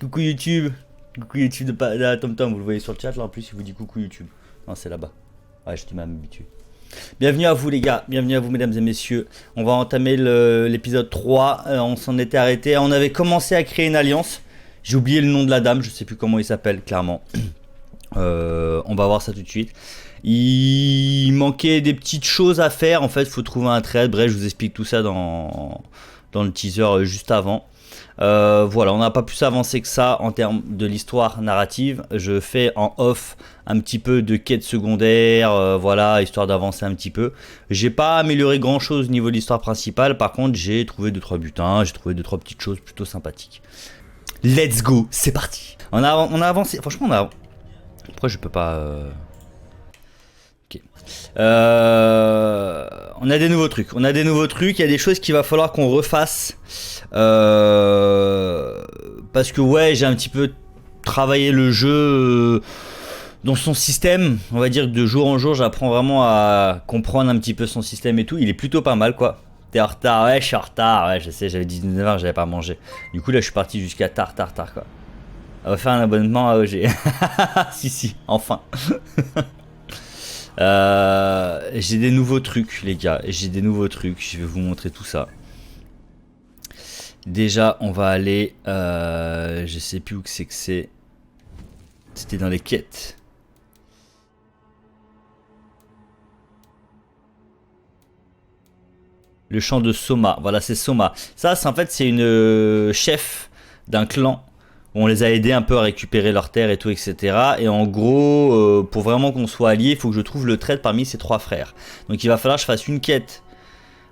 Coucou YouTube. Coucou YouTube de la TomTom, vous le voyez sur le chat là en plus, il vous dit coucou YouTube. Non, c'est là-bas. Ouais, je dis même habitué. Bienvenue à vous les gars, bienvenue à vous mesdames et messieurs. On va entamer l'épisode 3, on s'en était arrêté. On avait commencé à créer une alliance. J'ai oublié le nom de la dame, je sais plus comment il s'appelle clairement. On va voir ça tout de suite. Il manquait des petites choses à faire, en fait il faut trouver un trade. Bref, je vous explique tout ça dans le teaser juste avant. Voilà, on n'a pas pu s'avancer que ça en termes de l'histoire narrative. Je fais en off un petit peu de quête secondaire, voilà, histoire d'avancer un petit peu. J'ai pas amélioré grand chose au niveau de l'histoire principale. Par contre, j'ai trouvé 2-3 butins, j'ai trouvé 2-3 petites choses plutôt sympathiques. Let's go, c'est parti. On a avancé, franchement, on a. Pourquoi je peux pas. Ok. On a des nouveaux trucs. Il y a des choses qu'il va falloir qu'on refasse. Parce que ouais, j'ai un petit peu travaillé le jeu dans son système. On va dire que de jour en jour, j'apprends vraiment à comprendre un petit peu son système et tout. Il est plutôt pas mal quoi. T'es en retard, ouais, je suis en retard. Ouais, je sais, j'avais 19h, j'avais pas mangé. Du coup, là, je suis parti jusqu'à tard quoi. On va faire un abonnement à OG. si, enfin. J'ai des nouveaux trucs les gars, je vais vous montrer tout ça. Déjà on va aller, je sais plus où que c'est, c'était dans les quêtes. Le champ de Soma, voilà c'est Soma. Ça c'est en fait c'est une chef d'un clan. On les a aidés un peu à récupérer leurs terres et tout, etc. Et en gros, pour vraiment qu'on soit alliés, il faut que je trouve le trade parmi ces 3 frères. Donc il va falloir que je fasse une quête,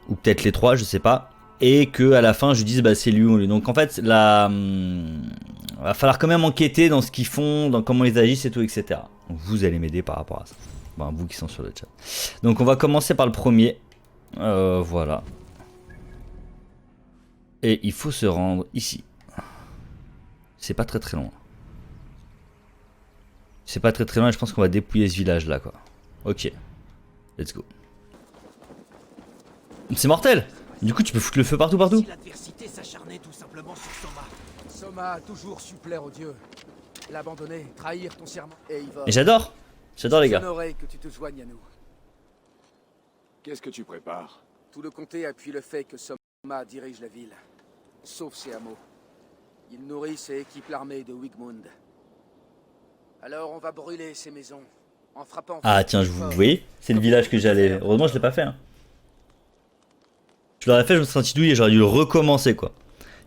ou peut-être les 3, je sais pas. Et que à la fin je dise bah c'est lui ou lui. Donc en fait, va falloir quand même enquêter dans ce qu'ils font, dans comment ils agissent et tout, etc. Donc vous allez m'aider par rapport à ça. Bon, vous qui sont sur le chat. Donc on va commencer par le premier. Voilà. Et il faut se rendre ici. C'est pas très loin. C'est pas très loin, je pense qu'on va dépouiller ce village là quoi. Ok. Let's go. C'est mortel. Du coup tu peux foutre le feu partout. Si l'adversité s'acharnait tout simplement sur Soma. Soma a toujours su plaire aux dieux. L'abandonner, trahir ton serment. Et il va. Et j'adore les gars. J'honorerais que tu te joignes à nous. Qu'est-ce que tu prépares? Tout le comté appuie le fait que Soma dirige la ville. Sauf ses hameaux. Il nourrit et équipe l'armée de Wigmund. Alors on va brûler ces maisons. En frappant. Ah tiens, vous voyez, c'est le village que j'allais. Heureusement je l'ai pas fait hein. Je l'aurais fait, je me serais senti douillé, j'aurais dû le recommencer quoi.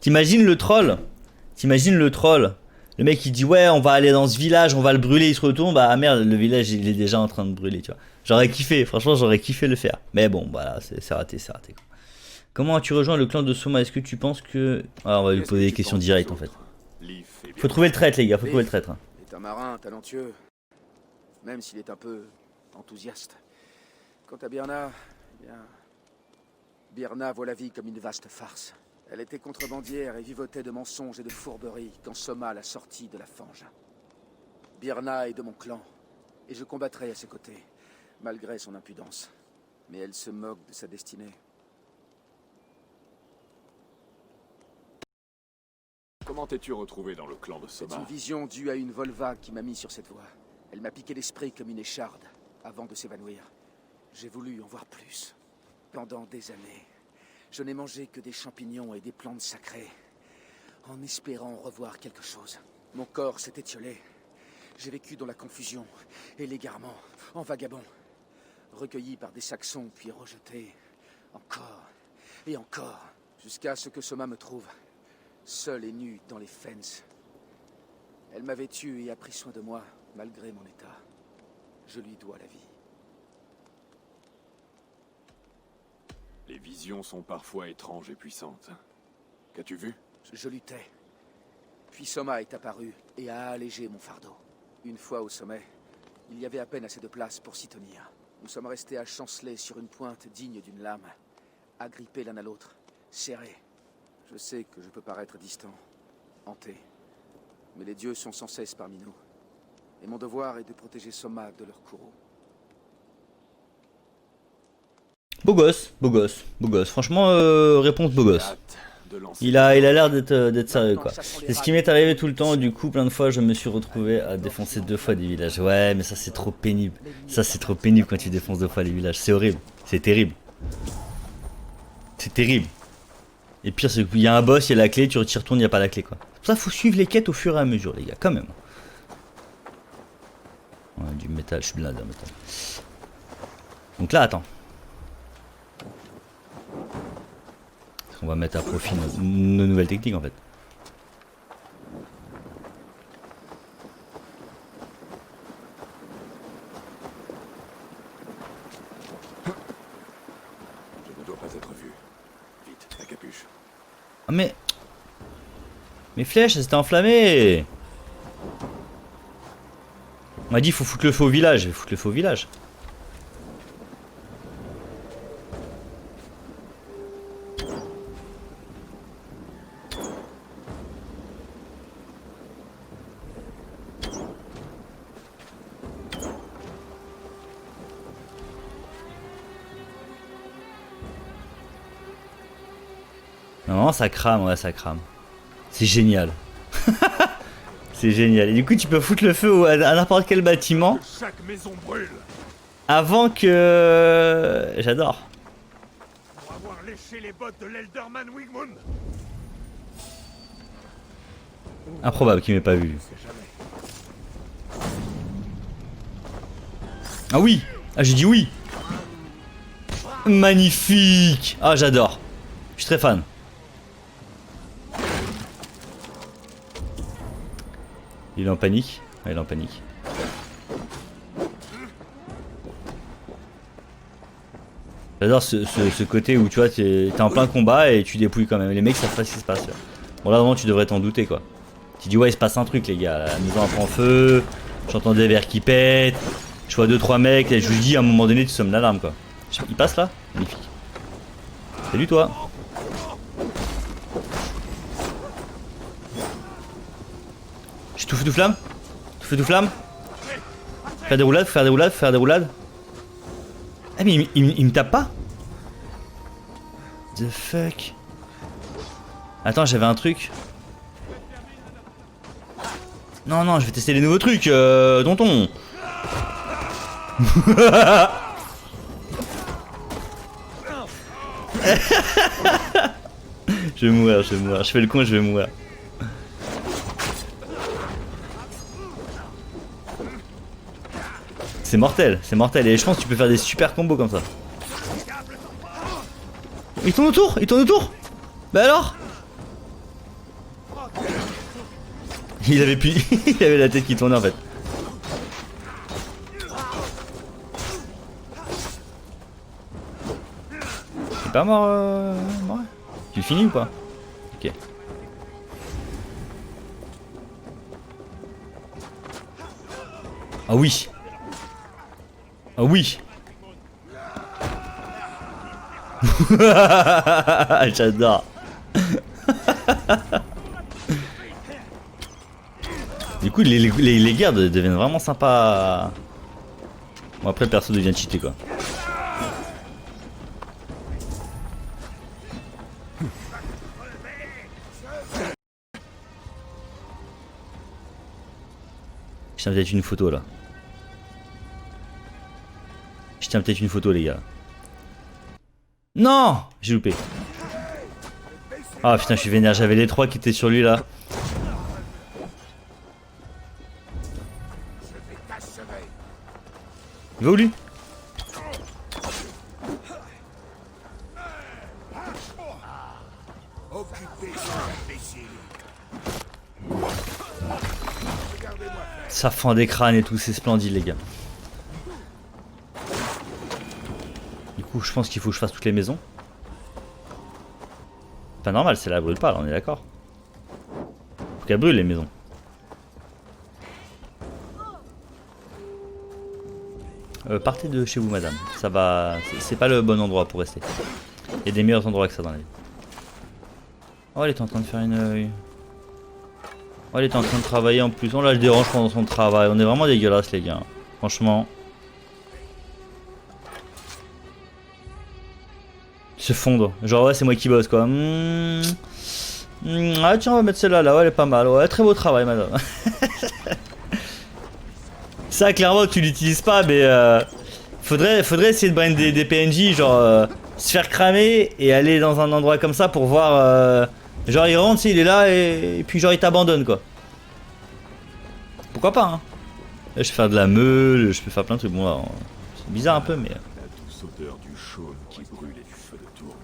T'imagines le troll? Le mec il dit ouais on va aller dans ce village, on va le brûler, il se retourne, bah ah merde le village il est déjà en train de brûler tu vois. J'aurais kiffé, franchement j'aurais kiffé le faire. Mais bon voilà, c'est raté quoi. Comment as-tu rejoint le clan de Soma? Est-ce que tu penses que... Ah on va lui poser des questions directes en fait. Faut trouver le traître les gars, faut trouver le traître. Il est un marin talentueux. Même s'il est un peu enthousiaste. Quant à Birna, eh bien... Birna voit la vie comme une vaste farce. Elle était contrebandière et vivotait de mensonges et de fourberies quand Soma l'a sortie de la fange. Birna est de mon clan, et je combattrai à ses côtés, malgré son impudence. Mais elle se moque de sa destinée. Comment t'es-tu retrouvé dans le clan de C'est Soma? une vision due à une volva qui m'a mis sur cette voie. Elle m'a piqué l'esprit comme une écharde, avant de s'évanouir. J'ai voulu en voir plus. Pendant des années, je n'ai mangé que des champignons et des plantes sacrées, en espérant revoir quelque chose. Mon corps s'est étiolé. J'ai vécu dans la confusion et l'égarement, en vagabond. Recueilli par des Saxons, puis rejeté, encore et encore, jusqu'à ce que Soma me trouve, seul et nu dans les fens. Elle m'avait tué et a pris soin de moi, malgré mon état. Je lui dois la vie. Les visions sont parfois étranges et puissantes. Qu'as-tu vu? Je luttais. Puis Soma est apparu et a allégé mon fardeau. Une fois au sommet, il y avait à peine assez de place pour s'y tenir. Nous sommes restés à chanceler sur une pointe digne d'une lame, agrippés l'un à l'autre, serrés. Je sais que je peux paraître distant, hanté, mais les dieux sont sans cesse parmi nous. Et mon devoir est de protéger Soma de leur courroux. Beau gosse. Franchement, réponse beau gosse. de lancer. Il a l'air d'être sérieux quoi. Et ce qui m'est arrivé tout le temps, du coup, plein de fois, je me suis retrouvé à défoncer 2 fois des villages. Ouais, mais ça c'est trop pénible. Ça c'est trop pénible quand tu défonces 2 fois les villages. C'est horrible. C'est terrible. C'est terrible. Et pire, c'est qu'il y a un boss, il y a la clé, tu t'y retournes, il n'y a pas la clé quoi. C'est pour ça qu'il faut suivre les quêtes au fur et à mesure, les gars, quand même. Ouais, du métal, je suis blindé en métal. Donc là, attends. On va mettre à profit nos nouvelles techniques en fait. Je ne dois pas être vu. Vite, la capuche. Ah mais... Mes flèches, elles étaient enflammées. On m'a dit il faut foutre le feu au village. Je vais foutre le feu au village. Non, ça crame, ouais, ça crame. C'est génial. C'est génial. Et du coup, tu peux foutre le feu à n'importe quel bâtiment. Chaque maison brûle. Avant que... J'adore. Pour avoir léché les bottes de l'Elderman Wigmund. Improbable qu'il m'ait pas vu. Ah oui. Ah, j'ai dit oui. Magnifique. Ah, j'adore. Je suis très fan. Il est en panique. Ah, il est en panique. J'adore ce côté où tu vois, t'es en plein combat et tu dépouilles quand même. Les mecs savent pas ce qui se passe. Là. Bon là vraiment tu devrais t'en douter quoi. Tu dis ouais il se passe un truc les gars. La maison prend feu. J'entends des verres qui pètent. Je vois 2-3 mecs. Et je lui dis à un moment donné tu sommes l'alarme quoi. Il passe là. Magnifique. Salut toi. J'ai tout feu tout flamme. Tout feu tout flamme. Faire des roulades, faire des roulades, faire des roulades. Ah mais il me tape pas. The fuck. Attends j'avais un truc. Non non je vais tester les nouveaux trucs tonton. Je vais mourir, je vais mourir. Je fais le con, je vais mourir. C'est mortel, c'est mortel. Et je pense que tu peux faire des super combos comme ça. Il tourne autour, il tourne autour. Bah alors. Il avait plus, il avait la tête qui tournait en fait. C'est pas mort, mort. Tu le finis ou pas? Ok. Ah oui. Ah oui. J'adore. Du coup les guerres deviennent vraiment sympas. Bon après le perso devient cheaté quoi. Je tiens peut-être une photo là. Je tiens peut-être une photo les gars. Non, j'ai loupé. Ah putain je suis vénère, j'avais les 3 qui étaient sur lui là. Il va où lui? Ça fend des crânes et tout, c'est splendide les gars. Du coup je pense qu'il faut que je fasse toutes les maisons. Pas normal, c'est là, elle brûle pas là, on est d'accord. Faut qu'elle brûle les maisons. Partez de chez vous madame, ça va, c'est pas le bon endroit pour rester. Il y a des meilleurs endroits que ça dans la vie. Oh elle est en train de faire une... Oh elle est en train de travailler en plus, on la dérange pendant son travail, on est vraiment dégueulasses les gars, franchement. Se fondre, genre ouais c'est moi qui bosse quoi. Ah tiens, on va mettre celle-là, là, ouais, elle est pas mal. Ouais, très beau travail, madame. Ça, clairement, tu l'utilises pas, mais faudrait essayer de brain des PNJ, genre se faire cramer et aller dans un endroit comme ça pour voir. Genre, il rentre, il est là et puis, genre, il t'abandonne, quoi. Pourquoi pas, hein. Là, je peux faire de la meule, je peux faire plein de trucs. Bon, là, c'est bizarre un peu, mais. La douce odeur du chaume qui brûle et du feu de tourbe.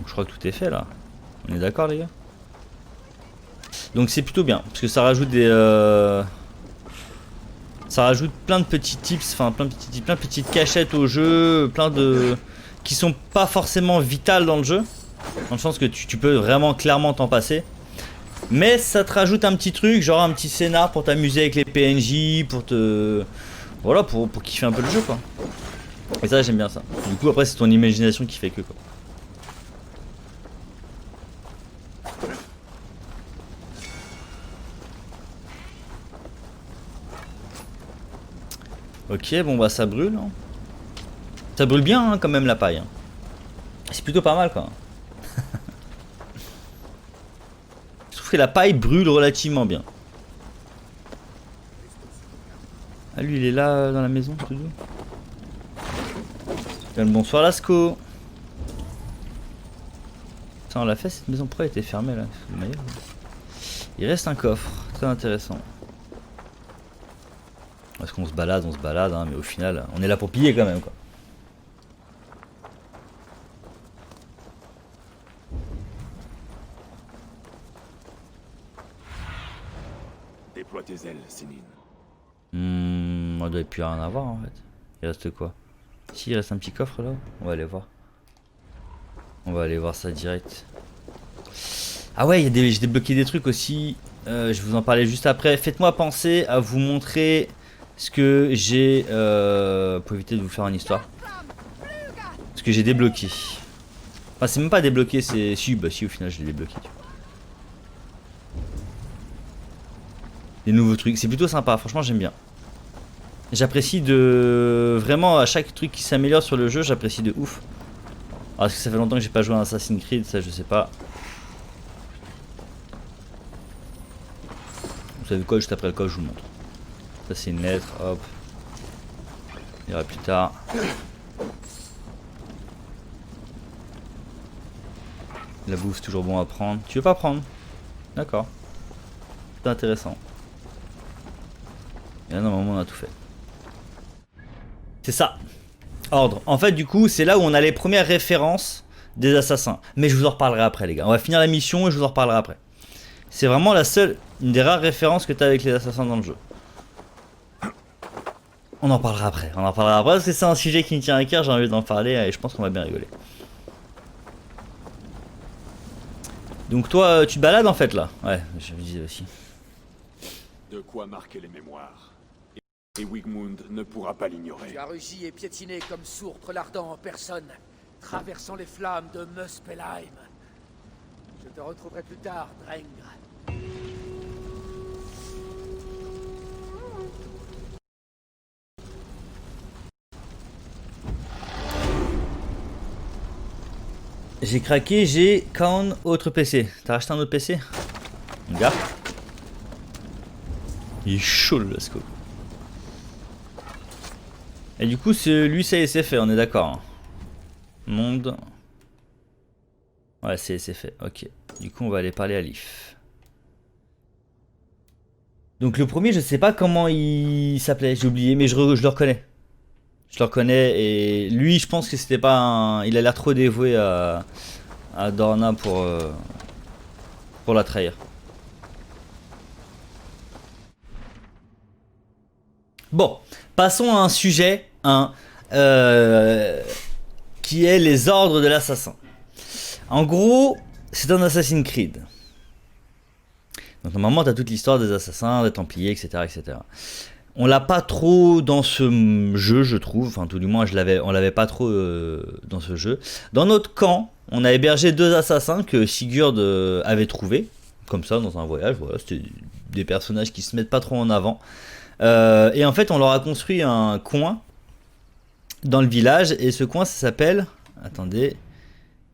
Je crois que tout est fait là. On est d'accord les gars? Donc c'est plutôt bien parce que ça rajoute des ça rajoute plein de petits tips, enfin plein de petites cachettes au jeu, plein de qui sont pas forcément vitales dans le jeu. Dans le sens que tu peux vraiment clairement t'en passer. Mais ça te rajoute un petit truc, genre un petit scénar pour t'amuser avec les PNJ, pour te voilà, pour kiffer un peu le jeu quoi. Et ça j'aime bien ça. Du coup après c'est ton imagination qui fait que quoi. Ok, bon bah ça brûle. Hein. Ça brûle bien hein, quand même la paille. Hein. C'est plutôt pas mal quoi. Je trouve que la paille brûle relativement bien. Ah lui il est là dans la maison tout doux. Bien le bonsoir Lasco. Putain on l'a fait cette maison, pourquoi elle était fermée là? Il reste un coffre, très intéressant. Parce qu'on se balade, hein, mais au final, on est là pour piller quand même, quoi. Déploie tes ailes, Sénine. On doit plus rien avoir en fait. Il reste quoi? Si, il reste un petit coffre là. On va aller voir. On va aller voir ça direct. Ah ouais, j'ai débloqué des trucs aussi. Je vais vous en parler juste après. Faites-moi penser à vous montrer ce que j'ai pour éviter de vous faire une histoire. Ce que j'ai débloqué. Enfin c'est même pas débloqué, c'est si bah si au final je l'ai débloqué. Des nouveaux trucs, c'est plutôt sympa, franchement j'aime bien. J'apprécie de vraiment à chaque truc qui s'améliore sur le jeu, j'apprécie de ouf. Alors est-ce que ça fait longtemps que j'ai pas joué à Assassin's Creed, ça je sais pas. Vous savez quoi, juste après le code je vous montre. Ça c'est une lettre, hop. Il y aura plus tard. La bouffe c'est toujours bon à prendre. Tu veux pas prendre? D'accord. C'est intéressant. Et là normalement on a tout fait. C'est ça. Ordre. En fait du coup c'est là où on a les premières références des assassins. Mais je vous en reparlerai après les gars. On va finir la mission et je vous en reparlerai après. C'est vraiment la seule, une des rares références que tu as avec les assassins dans le jeu. On en parlera après. On en parlera après parce que c'est un sujet qui me tient à cœur. J'ai envie d'en parler et je pense qu'on va bien rigoler. Donc toi tu te balades en fait là? Ouais, je me disais aussi. De quoi marquer les mémoires. Et Wigmund ne pourra pas l'ignorer. Tu as rugi et piétiné comme Sourtre l'Ardent en personne, traversant les flammes de Muspelheim. Je te retrouverai plus tard, Drengr. J'ai craqué, j'ai Kaon autre PC. T'as racheté un autre PC? Gars. Il est chaud le Lasco. Et du coup, lui, ça y est, c'est fait, on est d'accord. Hein. Monde. Ouais, c'est fait, ok. Du coup, on va aller parler à Leaf. Donc, le premier, je sais pas comment il s'appelait, j'ai oublié, mais je le reconnais. Je le reconnais, et lui, je pense que c'était pas un. Il a l'air trop dévoué à Dorna pour la trahir. Bon, passons à un sujet qui est les ordres de l'assassin. En gros, c'est un Assassin's Creed. Donc normalement, tu as toute l'histoire des assassins, des Templiers, etc. etc. On l'a pas trop dans ce jeu, je trouve. Enfin, tout du moins, on l'avait pas trop dans ce jeu. Dans notre camp, on a hébergé 2 assassins que Sigurd avait trouvés. Comme ça, dans un voyage. Voilà, c'était des personnages qui se mettent pas trop en avant. Et en fait, on leur a construit un coin dans le village. Et ce coin, ça s'appelle... Attendez,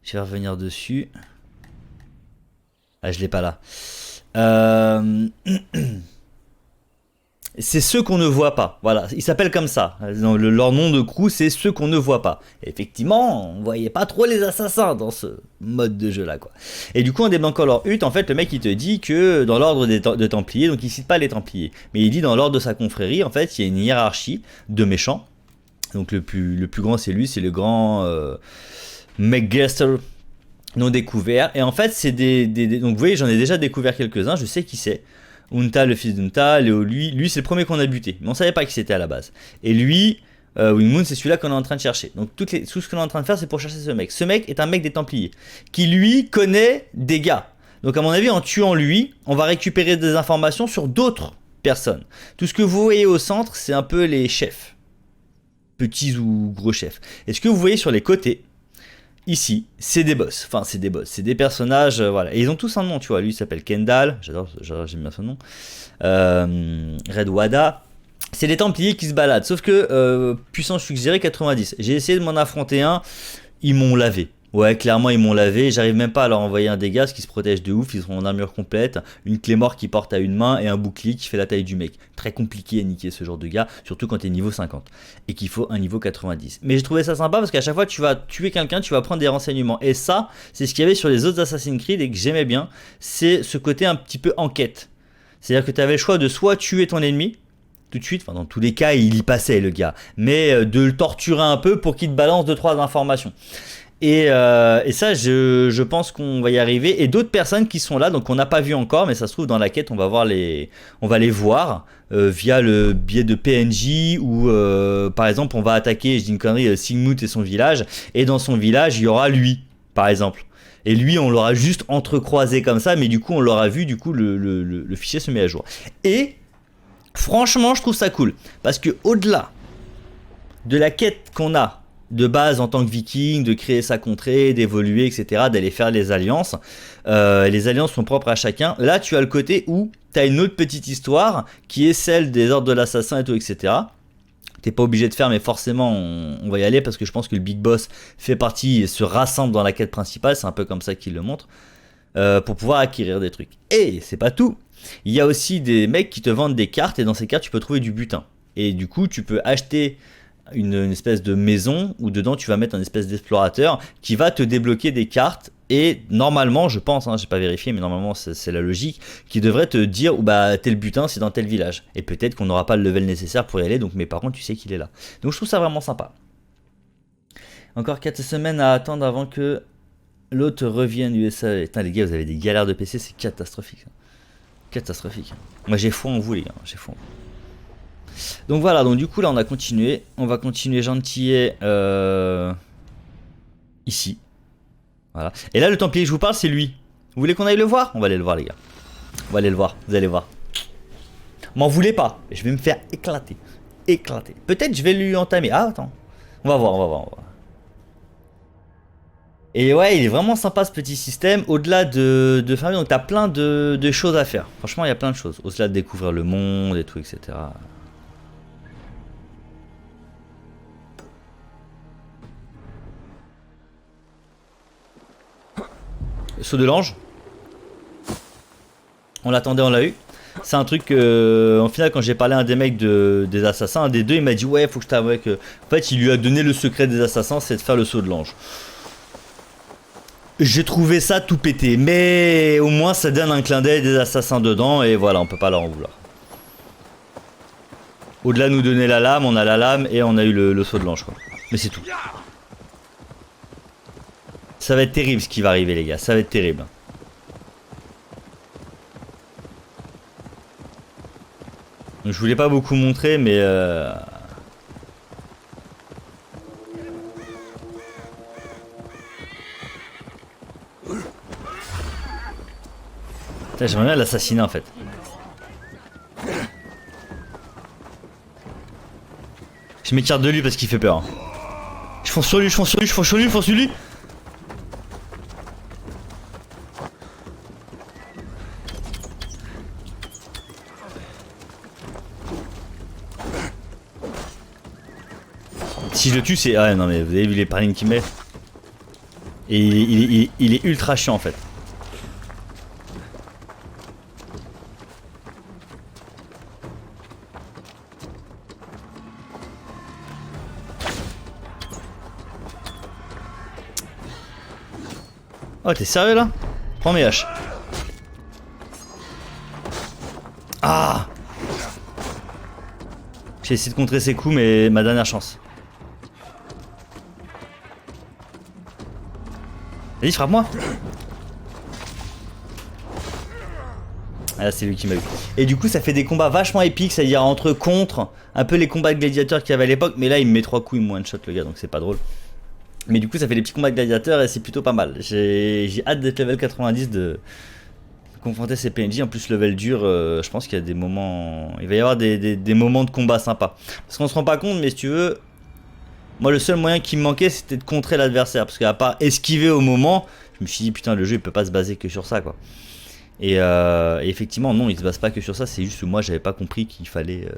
je vais revenir dessus. Ah, je l'ai pas là. C'est ceux qu'on ne voit pas. Voilà, ils s'appellent comme ça. Leur nom de crew, c'est ceux qu'on ne voit pas. Et effectivement, on voyait pas trop les assassins dans ce mode de jeu là, quoi. Et du coup, en débloquant leur hutte, en fait, le mec il te dit que dans l'ordre de Templiers, donc il cite pas les Templiers, mais il dit dans l'ordre de sa confrérie, en fait, il y a une hiérarchie de méchants. Donc le plus grand, c'est lui, c'est le grand McGuster non découvert. Et en fait, c'est donc vous voyez, j'en ai déjà découvert quelques-uns. Je sais qui c'est. Unta, le fils d'Unta, Léo, lui c'est le premier qu'on a buté, mais on savait pas qui c'était à la base. Et lui, Wingmoon, c'est celui-là qu'on est en train de chercher. Donc tout ce qu'on est en train de faire, c'est pour chercher ce mec. Ce mec est un mec des Templiers, qui lui connaît des gars. Donc à mon avis, en tuant lui, on va récupérer des informations sur d'autres personnes. Tout ce que vous voyez au centre, c'est un peu les chefs. Petits ou gros chefs. Et ce que vous voyez sur les côtés, ici, c'est des boss. Enfin, c'est des boss. C'est des personnages, voilà. Et ils ont tous un nom, tu vois. Lui, il s'appelle Kendall. J'aime bien son nom. Red Wada. C'est des Templiers qui se baladent. Sauf que, puissance suggérée 90. J'ai essayé de m'en affronter un. Ils m'ont lavé. Ouais, clairement, ils m'ont lavé. J'arrive même pas à leur envoyer un dégât, parce qu'ils se protègent de ouf. Ils sont en armure complète. Une clé mort qui porte à une main et un bouclier qui fait la taille du mec. Très compliqué à niquer ce genre de gars, surtout quand t'es niveau 50 et qu'il faut un niveau 90. Mais j'ai trouvé ça sympa parce qu'à chaque fois que tu vas tuer quelqu'un, tu vas prendre des renseignements. Et ça, c'est ce qu'il y avait sur les autres Assassin's Creed et que j'aimais bien. C'est ce côté un petit peu enquête. C'est-à-dire que tu avais le choix de soit tuer ton ennemi, tout de suite, enfin dans tous les cas, il y passait le gars, mais de le torturer un peu pour qu'il te balance 2-3 informations. Et ça, je pense qu'on va y arriver. Et d'autres personnes qui sont là, donc on n'a pas vu encore, mais ça se trouve dans la quête, on va les voir via le biais de PNJ ou par exemple, on va attaquer, je dis une connerie, Sigmund et son village. Et dans son village, il y aura lui, par exemple. Et lui, on l'aura juste entrecroisé comme ça, mais du coup, on l'aura vu, du coup, le fichier se met à jour. Et franchement, je trouve ça cool parce que au-delà de la quête qu'on a de base en tant que viking, de créer sa contrée, d'évoluer, etc., d'aller faire les alliances. Les alliances sont propres à chacun. Là, tu as le côté où tu as une autre petite histoire qui est celle des ordres de l'assassin et tout, etc. T'es pas obligé de faire, mais forcément, on va y aller parce que je pense que le Big Boss fait partie et se rassemble dans la quête principale. C'est un peu comme ça qu'il le montre. Pour pouvoir acquérir des trucs. Et c'est pas tout. Il y a aussi des mecs qui te vendent des cartes et dans ces cartes, tu peux trouver du butin. Et du coup, tu peux acheter une espèce de maison où dedans tu vas mettre un espèce d'explorateur qui va te débloquer des cartes et normalement je pense, j'ai pas vérifié mais normalement c'est la logique qui devrait te dire bah tel butin c'est dans tel village et peut-être qu'on n'aura pas le level nécessaire pour y aller donc mais par contre tu sais qu'il est là donc je trouve ça vraiment sympa. Encore 4 semaines à attendre avant que l'autre revienne USA. Putain les gars vous avez des galères de PC, c'est catastrophique. Catastrophique. Moi j'ai foi en vous les gars, j'ai foi en vous. Donc voilà, donc du coup là on a continué. On va continuer gentillet ici. Voilà. Et là le Templier que je vous parle c'est lui. Vous voulez qu'on aille le voir? On va aller le voir les gars. On va aller le voir, vous allez voir. M'en voulez pas, je vais me faire éclater. Éclater. Peut-être je vais lui entamer. Ah attends. On va voir, on va voir, on va voir. Et ouais, il est vraiment sympa ce petit système. Au-delà de fermer, donc t'as plein de choses à faire. Franchement, il y a plein de choses. Au-delà de découvrir le monde et tout, etc. Saut de l'ange. On l'attendait, on l'a eu. C'est un truc en final quand j'ai parlé à un des mecs des assassins, un des deux il m'a dit ouais faut que je t'avoue que en fait il lui a donné le secret des assassins, c'est de faire le saut de l'ange. J'ai trouvé ça tout pété, mais au moins ça donne un clin d'œil des assassins dedans et voilà on peut pas leur en vouloir. Au-delà de nous donner la lame, on a la lame et on a eu le saut de l'ange quoi. Mais c'est tout. Ça va être terrible ce qui va arriver les gars, ça va être terrible. Donc, je voulais pas beaucoup montrer mais j'aimerais bien l'assassiner en fait. Je m'écarte de lui parce qu'il fait peur. Je fonce sur lui, je fonce sur lui, je fonce sur lui, je fonce sur lui. Si si je le tue, c'est... Ah non mais vous avez vu les parlings qu'il met. Et il est ultra chiant en fait. Oh t'es sérieux là? Prends mes haches. Ah! J'ai essayé de contrer ses coups mais ma dernière chance. Vas-y frappe-moi. Ah là c'est lui qui m'a eu. Et du coup ça fait des combats vachement épiques, c'est-à-dire entre contre, un peu les combats de gladiateurs qu'il y avait à l'époque, mais là il me met 3 coups, il me one-shot le gars donc c'est pas drôle. Mais du coup ça fait des petits combats de gladiateurs et c'est plutôt pas mal. J'ai hâte d'être level 90 de confronter ces PNJ. En plus level dur, je pense qu'il y a des moments... Il va y avoir des moments de combat sympas. Parce qu'on se rend pas compte mais si tu veux... Moi le seul moyen qui me manquait c'était de contrer l'adversaire. Parce qu'à part esquiver au moment, je me suis dit putain le jeu il peut pas se baser que sur ça quoi. Et effectivement non il se base pas que sur ça. C'est juste que moi j'avais pas compris qu'il fallait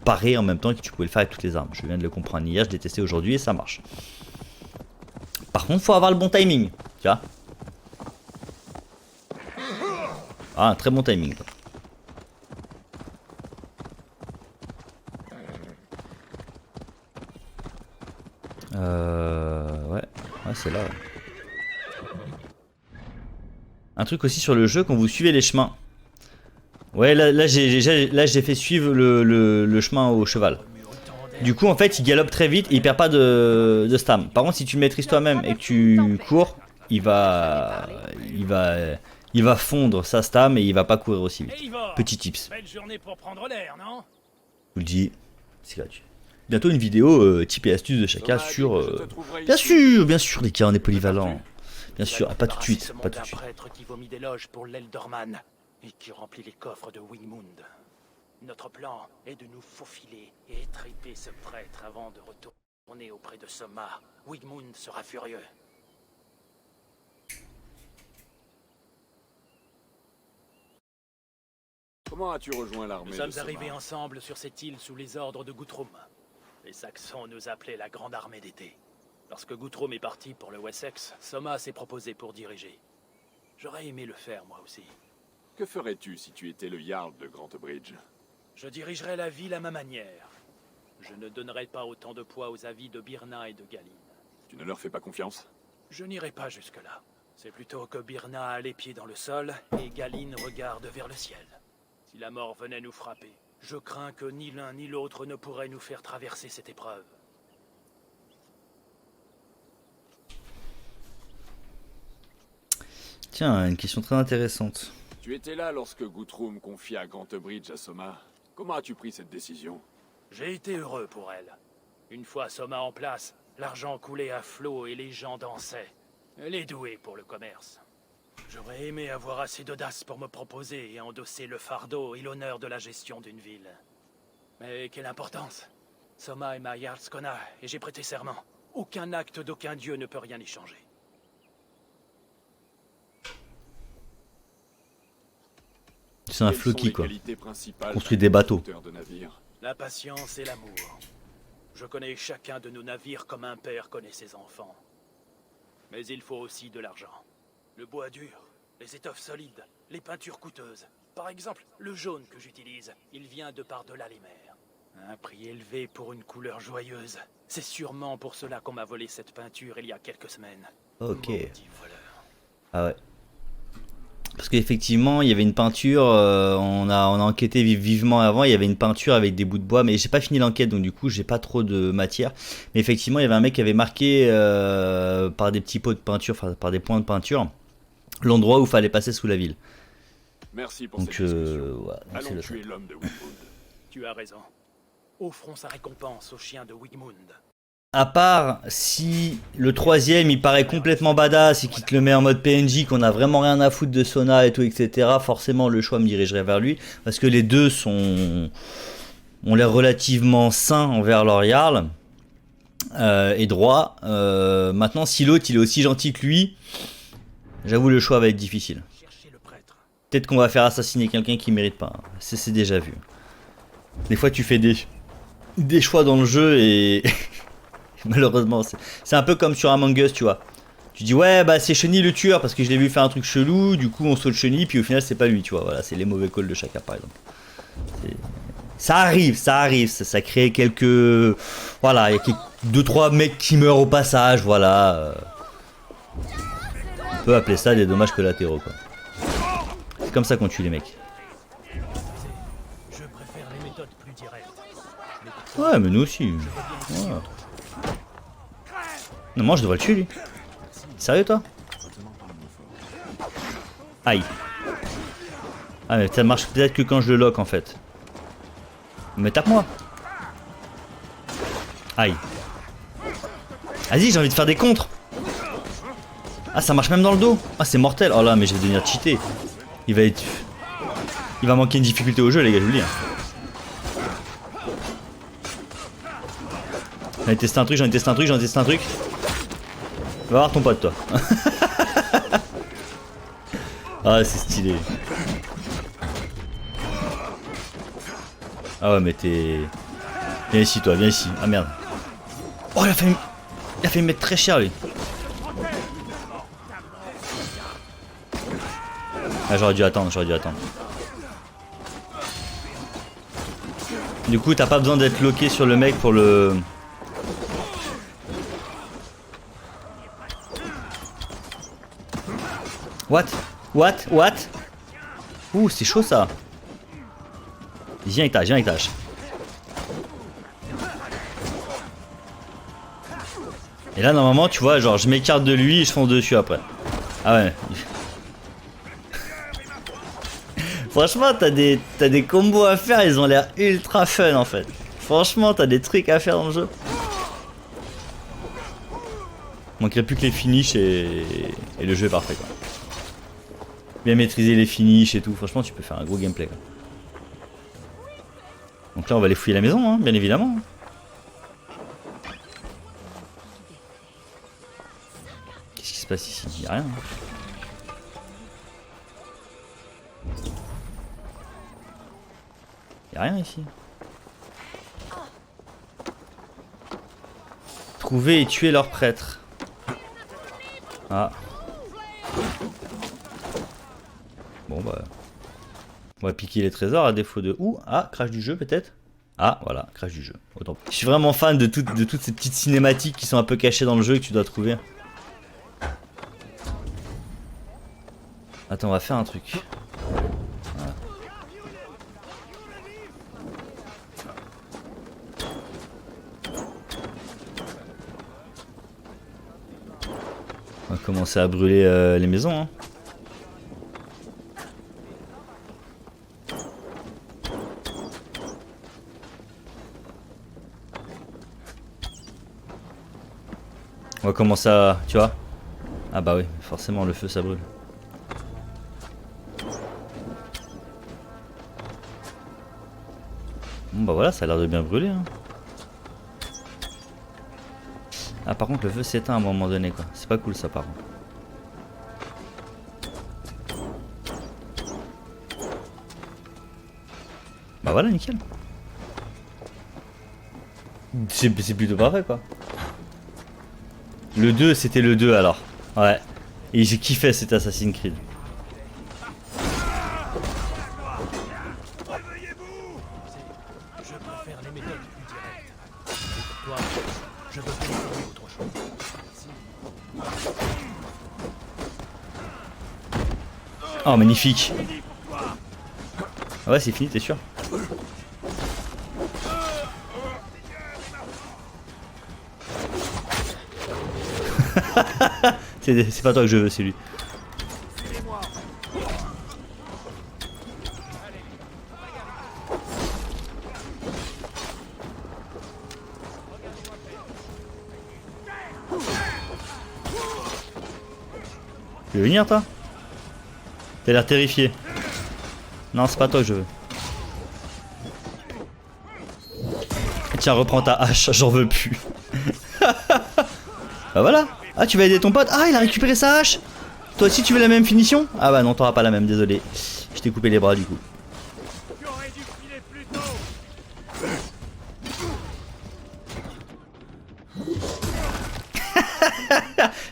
parer en même temps et que tu pouvais le faire avec toutes les armes. Je viens de le comprendre hier, je l'ai testé aujourd'hui et ça marche. Par contre, faut avoir le bon timing, tu vois. Ah, un très bon timing. Quoi. Ouais, c'est là. Ouais. Un truc aussi sur le jeu, quand vous suivez les chemins. Ouais, là j'ai fait suivre le chemin au cheval. Du coup en fait il galope très vite et il perd pas de stam. Par contre si tu le maîtrises toi-même et que tu cours, il va fondre sa stam et il va pas courir aussi vite. Petit tips. Belle journée pour prendre l'air, non? Je vous le dis, c'est gratuit. Bientôt une vidéo type et astuces de chacun sur... Bien sûr les gars on est polyvalent. Bien sûr, pas tout de suite, pas tout de suite. Prêtre qui vomit des loges pour l'Eldorman et qui remplit les coffres de Wigmund. Notre plan est de nous faufiler et étriper ce prêtre avant de retourner auprès de Soma. Wigmund sera furieux. Comment as-tu rejoint l'armée? Nous sommes arrivés ensemble sur cette île sous les ordres de Guthrum. Les Saxons nous appelaient la Grande Armée d'été. Lorsque Guthrum est parti pour le Wessex, Soma s'est proposé pour diriger. J'aurais aimé le faire moi aussi. Que ferais-tu si tu étais le Jarl de Grantebridge? Je dirigerai la ville à ma manière. Je ne donnerai pas autant de poids aux avis de Birna et de Galine. Tu ne leur fais pas confiance? Je n'irai pas jusque-là. C'est plutôt que Birna a les pieds dans le sol et Galine regarde vers le ciel. Si la mort venait nous frapper, je crains que ni l'un ni l'autre ne pourrait nous faire traverser cette épreuve. Tiens, une question très intéressante. Tu étais là lorsque Guthrum confia Grantebridge à Soma. Comment as-tu pris cette décision? J'ai été heureux pour elle. Une fois Soma en place, l'argent coulait à flot et les gens dansaient. Elle est douée pour le commerce. J'aurais aimé avoir assez d'audace pour me proposer et endosser le fardeau et l'honneur de la gestion d'une ville. Mais quelle importance! Soma est ma Jarlskona et j'ai prêté serment. Aucun acte d'aucun dieu ne peut rien y changer. C'est un floki quoi. Construit des bateaux. La patience et l'amour. Je connais chacun de nos navires comme un père connaît ses enfants. Mais il faut aussi de l'argent. Le bois dur, les étoffes solides, les peintures coûteuses. Par exemple, le jaune que j'utilise, il vient de par-delà les mers. Un prix élevé pour une couleur joyeuse. C'est sûrement pour cela qu'on m'a volé cette peinture il y a quelques semaines. Ok. Maudit voleur. Ah ouais. Parce qu'effectivement, il y avait une peinture, on a enquêté vivement avant, il y avait une peinture avec des bouts de bois, mais j'ai pas fini l'enquête, donc du coup, j'ai pas trop de matière. Mais effectivement, il y avait un mec qui avait marqué par des petits pots de peinture, enfin par des points de peinture, l'endroit où il fallait passer sous la ville. Merci pour Donc, cette discussion. ouais, Allons c'est tuer l'homme de Wigmund. Tu as raison. Offrons sa récompense au chien de Wigmund. À part si le troisième il paraît complètement badass et qu'il te le met en mode PNJ, qu'on a vraiment rien à foutre de Sona et tout, etc. Forcément, le choix me dirigerait vers lui. Parce que les deux ont l'air relativement sains envers leur Jarl. Et droit. Maintenant, si l'autre il est aussi gentil que lui, j'avoue le choix va être difficile. Peut-être qu'on va faire assassiner quelqu'un qui mérite pas. C'est déjà vu. Des fois tu fais des choix dans le jeu et Malheureusement, c'est un peu comme sur Among Us, tu vois. Tu dis ouais bah c'est Chenille le tueur parce que je l'ai vu faire un truc chelou, du coup on saute Chenille puis au final c'est pas lui, tu vois. Voilà, c'est les mauvais calls de chacun par exemple. Ça arrive, ça crée quelques... Voilà, il y a 2-3 mecs qui meurent au passage, voilà. On peut appeler ça des dommages collatéraux quoi. C'est comme ça qu'on tue les mecs. Je préfère les méthodes plus directes. Ouais mais nous aussi. Ouais. Non moi je devrais le tuer lui. Sérieux toi? Aïe. Ah mais ça marche peut-être que quand je le lock en fait. Mais tape-moi. Aïe. Vas-y j'ai envie de faire des contres. Ah ça marche même dans le dos. Ah c'est mortel. Oh là mais je vais devenir cheaté. Il va manquer une difficulté au jeu les gars je vous le dis. J'en ai testé un truc. Va voir ton pote toi. Ah c'est stylé. Ah ouais mais t'es... Viens ici toi, viens ici. Ah merde. Oh il a fait me mettre très cher lui. Ah j'aurais dû attendre. Du coup t'as pas besoin d'être loqué sur le mec pour le... What? Ouh c'est chaud ça. Viens étage. Et là normalement tu vois genre je m'écarte de lui et je fonce dessus après. Ah ouais. Franchement t'as des combos à faire, ils ont l'air ultra fun en fait. Franchement t'as des trucs à faire dans le jeu. Manquerait plus que les finishes et le jeu est parfait quoi. Bien maîtriser les finishes et tout, franchement tu peux faire un gros gameplay quoi. Donc là on va aller fouiller la maison hein, bien évidemment. Qu'est-ce qui se passe ici? Y'a rien. Y'a rien ici. Trouver et tuer leur prêtre. Ah. Bon bah... On va piquer les trésors à défaut de... Ouh, ah, crash du jeu peut-être. Ah, voilà, crash du jeu. Autant. Je suis vraiment fan de toutes ces petites cinématiques qui sont un peu cachées dans le jeu et que tu dois trouver. Attends, on va faire un truc. Voilà. On va commencer à brûler les maisons. Hein. On va commencer à... Tu vois? Ah bah oui, forcément le feu ça brûle. Bon bah voilà, ça a l'air de bien brûler. Hein. Ah par contre le feu s'éteint à un moment donné quoi. C'est pas cool ça par contre. Bah voilà, nickel. C'est plutôt parfait quoi. Le 2 c'était le 2 alors. Ouais. Et j'ai kiffé cet Assassin's Creed. Je préfère les méthodes plus directes. Et pour toi, je veux essayer autre chose. Oh magnifique. Ah ouais c'est fini t'es sûr? C'est pas toi que je veux, c'est lui. Tu veux venir toi? T'as l'air terrifié. Non c'est pas toi que je veux. Tiens reprends ta hache, j'en veux plus. Bah voilà. Ah tu vas aider ton pote. Ah il a récupéré sa hache. Toi aussi tu veux la même finition? Ah bah non t'auras pas la même, désolé. Je t'ai coupé les bras du coup.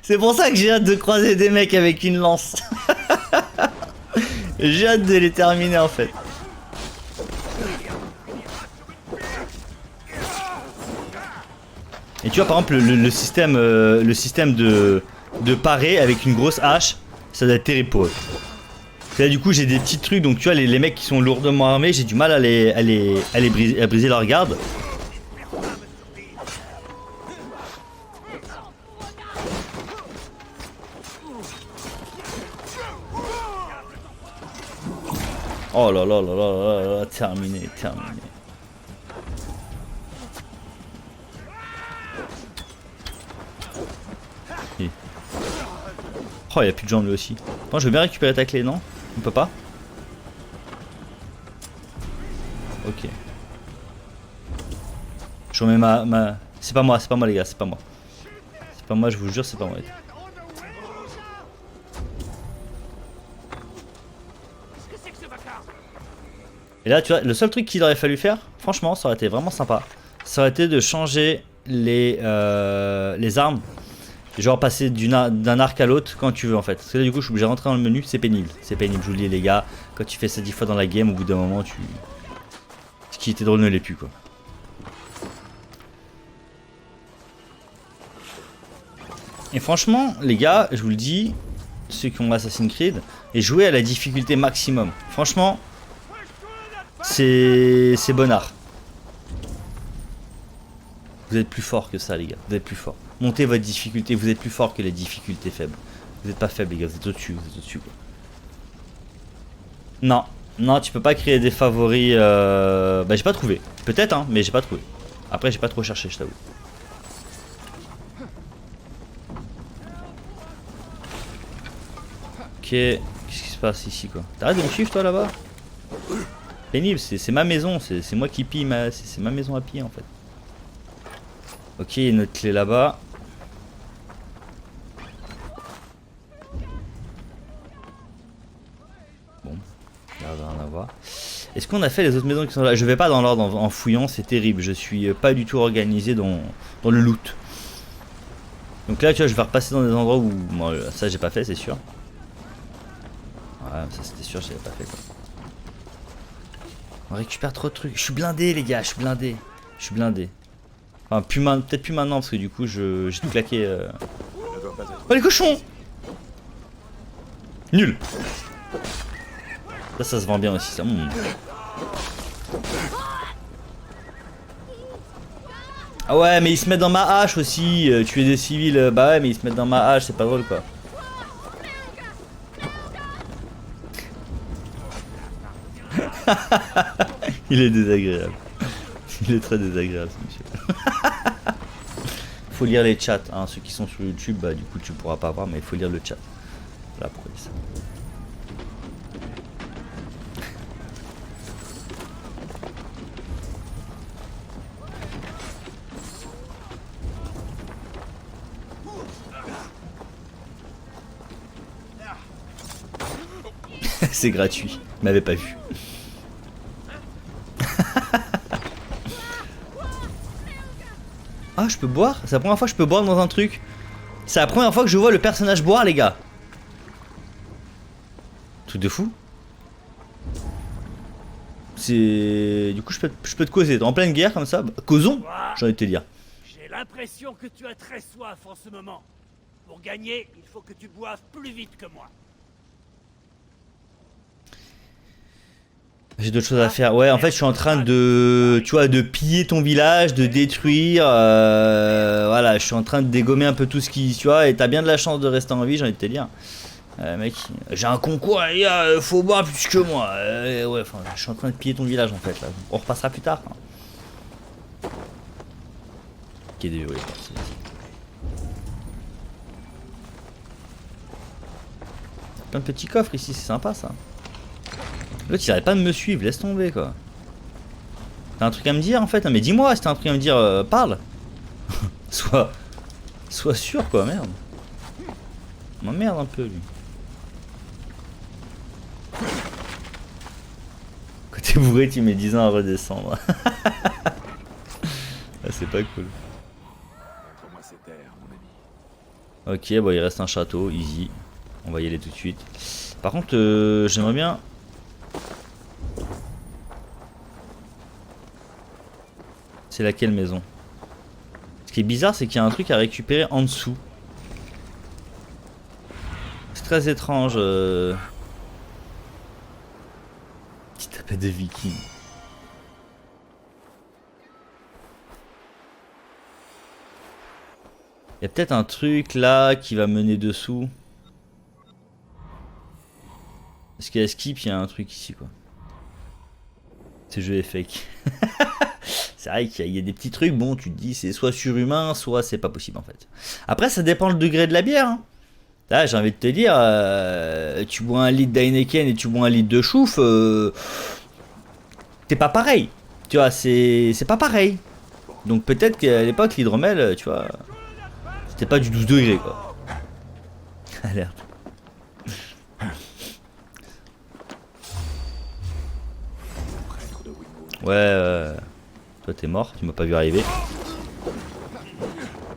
C'est pour ça que j'ai hâte de croiser des mecs avec une lance. J'ai hâte de les terminer en fait. Et tu vois par exemple le système de parer avec une grosse hache, ça doit être terrible pour eux. Là du coup j'ai des petits trucs, donc tu vois les mecs qui sont lourdement armés, j'ai du mal à briser leur garde. Oh là là là là là là, terminé. Oh, il a plus de jambes lui aussi. Bon, je veux bien récupérer ta clé, non? On peut pas? Ok. Je remets ma... C'est pas moi les gars, c'est pas moi. C'est pas moi, je vous jure, c'est pas moi. Et là, tu vois, le seul truc qu'il aurait fallu faire, franchement, ça aurait été vraiment sympa. Ça aurait été de changer les armes. Genre passer d'un arc à l'autre quand tu veux en fait. Parce que là du coup je suis obligé de rentrer dans le menu, c'est pénible. C'est pénible, je vous le dis les gars. Quand tu fais ça 10 fois dans la game, au bout d'un moment tu... Ce qui était drôle ne l'est plus quoi. Et franchement les gars, je vous le dis, ceux qui ont Assassin's Creed, et jouer à la difficulté maximum. Franchement, c'est bonnard. Vous êtes plus fort que ça les gars, vous êtes plus fort. Montez votre difficulté, vous êtes plus fort que les difficultés faibles. Vous êtes pas faible les gars, vous êtes au-dessus, quoi. Non, non, tu peux pas créer des favoris. Bah j'ai pas trouvé. Peut-être hein, mais j'ai pas trouvé. Après j'ai pas trop cherché, je t'avoue. Ok, qu'est-ce qui se passe ici quoi? T'arrêtes de me suivre toi là-bas? Pénible, c'est ma maison, c'est moi qui pille, c'est ma maison à piller en fait. Ok, il y a une autre clé là-bas. Bon, il n'y a rien à voir. Est-ce qu'on a fait les autres maisons qui sont là? Je vais pas dans l'ordre en fouillant, c'est terrible. Je suis pas du tout organisé dans le loot. Donc là, tu vois, je vais repasser dans des endroits où... Bon, ça, j'ai pas fait, c'est sûr. Ouais, ça, c'était sûr, je l'avais pas fait, quoi. On récupère trop de trucs. Je suis blindé, les gars, je suis blindé. Je suis blindé. Enfin, peut-être plus maintenant, parce que du coup, j'ai tout claqué. Oh, les cochons! Nul! Ça se vend bien aussi, ça. Ah ouais, mais ils se mettent dans ma hache aussi. Tuer des civils, bah ouais, mais ils se mettent dans ma hache, c'est pas drôle quoi. Il est désagréable. Il est très désagréable ce monsieur. Faut lire les chats, hein. Ceux qui sont sur YouTube, bah du coup tu pourras pas voir, mais il faut lire le chat. Voilà pourquoi ça. C'est gratuit, il m'avait pas vu. Ah, je peux boire? C'est la première fois que je peux boire dans un truc. C'est la première fois que je vois le personnage boire, les gars. Truc de fou. C'est... Du coup, je peux te causer. T'es en pleine guerre comme ça. Bah, causons, j'ai envie de te dire. J'ai l'impression que tu as très soif en ce moment. Pour gagner, il faut que tu boives plus vite que moi. J'ai d'autres choses à faire. Ouais, en fait, je suis en train de, tu vois, de piller ton village, de détruire. Voilà, je suis en train de dégommer un peu tout ce qui, tu vois. Et t'as bien de la chance de rester en vie, j'ai envie de te dire. Mec, j'ai un concours, les gars, faut boire plus que moi. Ouais, enfin, je suis en train de piller ton village en fait. Là. On repassera plus tard. Hein. Ok, désolé. Plein de petits coffres ici, c'est sympa ça. L'autre il arrête pas de me suivre, laisse tomber quoi. T'as un truc à me dire en fait? Mais dis-moi si t'as un truc à me dire, parle. Sois sûr quoi, merde. M'emmerde un peu lui. Quand t'es bourré tu mets 10 ans à redescendre. Ah, c'est pas cool. Montre-moi ces terres, mon ami. Ok, bon, il reste un château, easy. On va y aller tout de suite. Par contre, j'aimerais bien... C'est laquelle maison? Ce qui est bizarre, c'est qu'il y a un truc à récupérer en dessous. C'est très étrange. Petite tapette de viking. Il y a peut-être un truc là qui va mener dessous. Est-ce qu'il y a skip? Il y a un truc ici quoi. Ce jeu est fake. C'est vrai qu'il y a des petits trucs, bon tu te dis c'est soit surhumain, soit c'est pas possible en fait. Après ça dépend le degré de la bière. Hein. Là j'ai envie de te dire, tu bois un litre d'Heineken et tu bois un litre de chouf, t'es pas pareil. Tu vois, c'est pas pareil. Donc peut-être qu'à l'époque l'hydromel, tu vois, c'était pas du 12 degrés quoi. Alerte. Ouais, toi t'es mort, tu m'as pas vu arriver.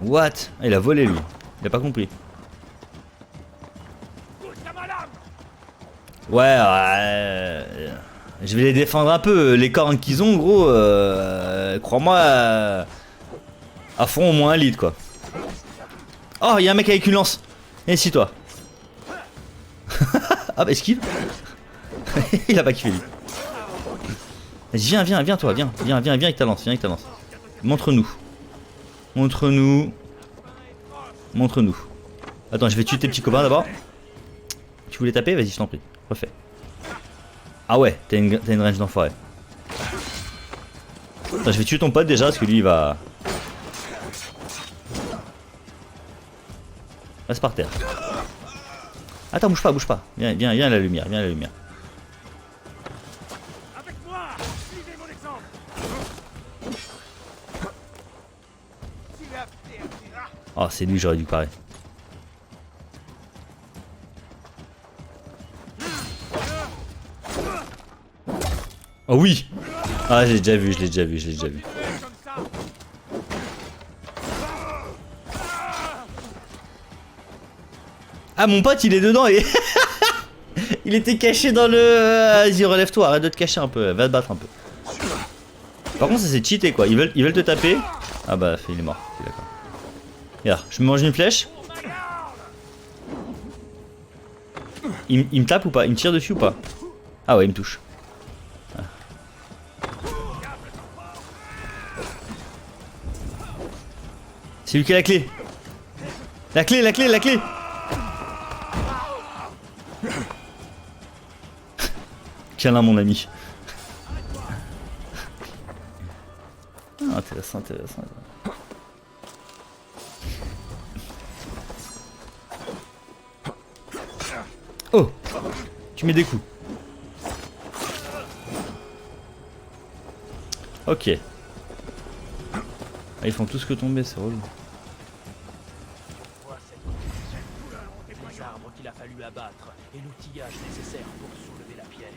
What? Ah, il a volé lui, il a pas compris. Ouais, je vais les défendre un peu, les cornes qu'ils ont gros, crois-moi, à fond au moins un lead quoi. Oh, il y a un mec avec une lance. Et si toi. Ah bah esquive. Il a pas kiffé lui. Viens, viens toi, viens avec ta lance, Montre-nous. Montre-nous. Attends, je vais tuer tes petits copains d'abord. Tu voulais taper? Vas-y, je t'en prie. Refais. Ah ouais, t'as une range d'enfoiré. Attends, je vais tuer ton pote déjà, parce que lui il va... Reste par terre. Attends, bouge pas. Viens à la lumière, Oh, c'est lui que j'aurais dû parer. Oh oui. Ah, je l'ai déjà vu. Ah, mon pote, il est dedans et... il était caché dans le... Vas-y, relève-toi, arrête de te cacher un peu, va te battre un peu. Par contre, ça c'est cheaté quoi, ils veulent te taper. Ah bah, il est mort, ok, d'accord. Regarde, je me mange une flèche. Il me tape ou pas? Il me tire dessus ou pas? Ah ouais, il me touche. Ah. C'est lui qui a la clé. La clé. Câlin mon ami. Ah, intéressant. Oh, tu mets des coups. Ok. Ah, ils font tous que tomber, c'est relou. Les arbres qu'il a fallu abattre et l'outillage nécessaire pour soulever la pierre.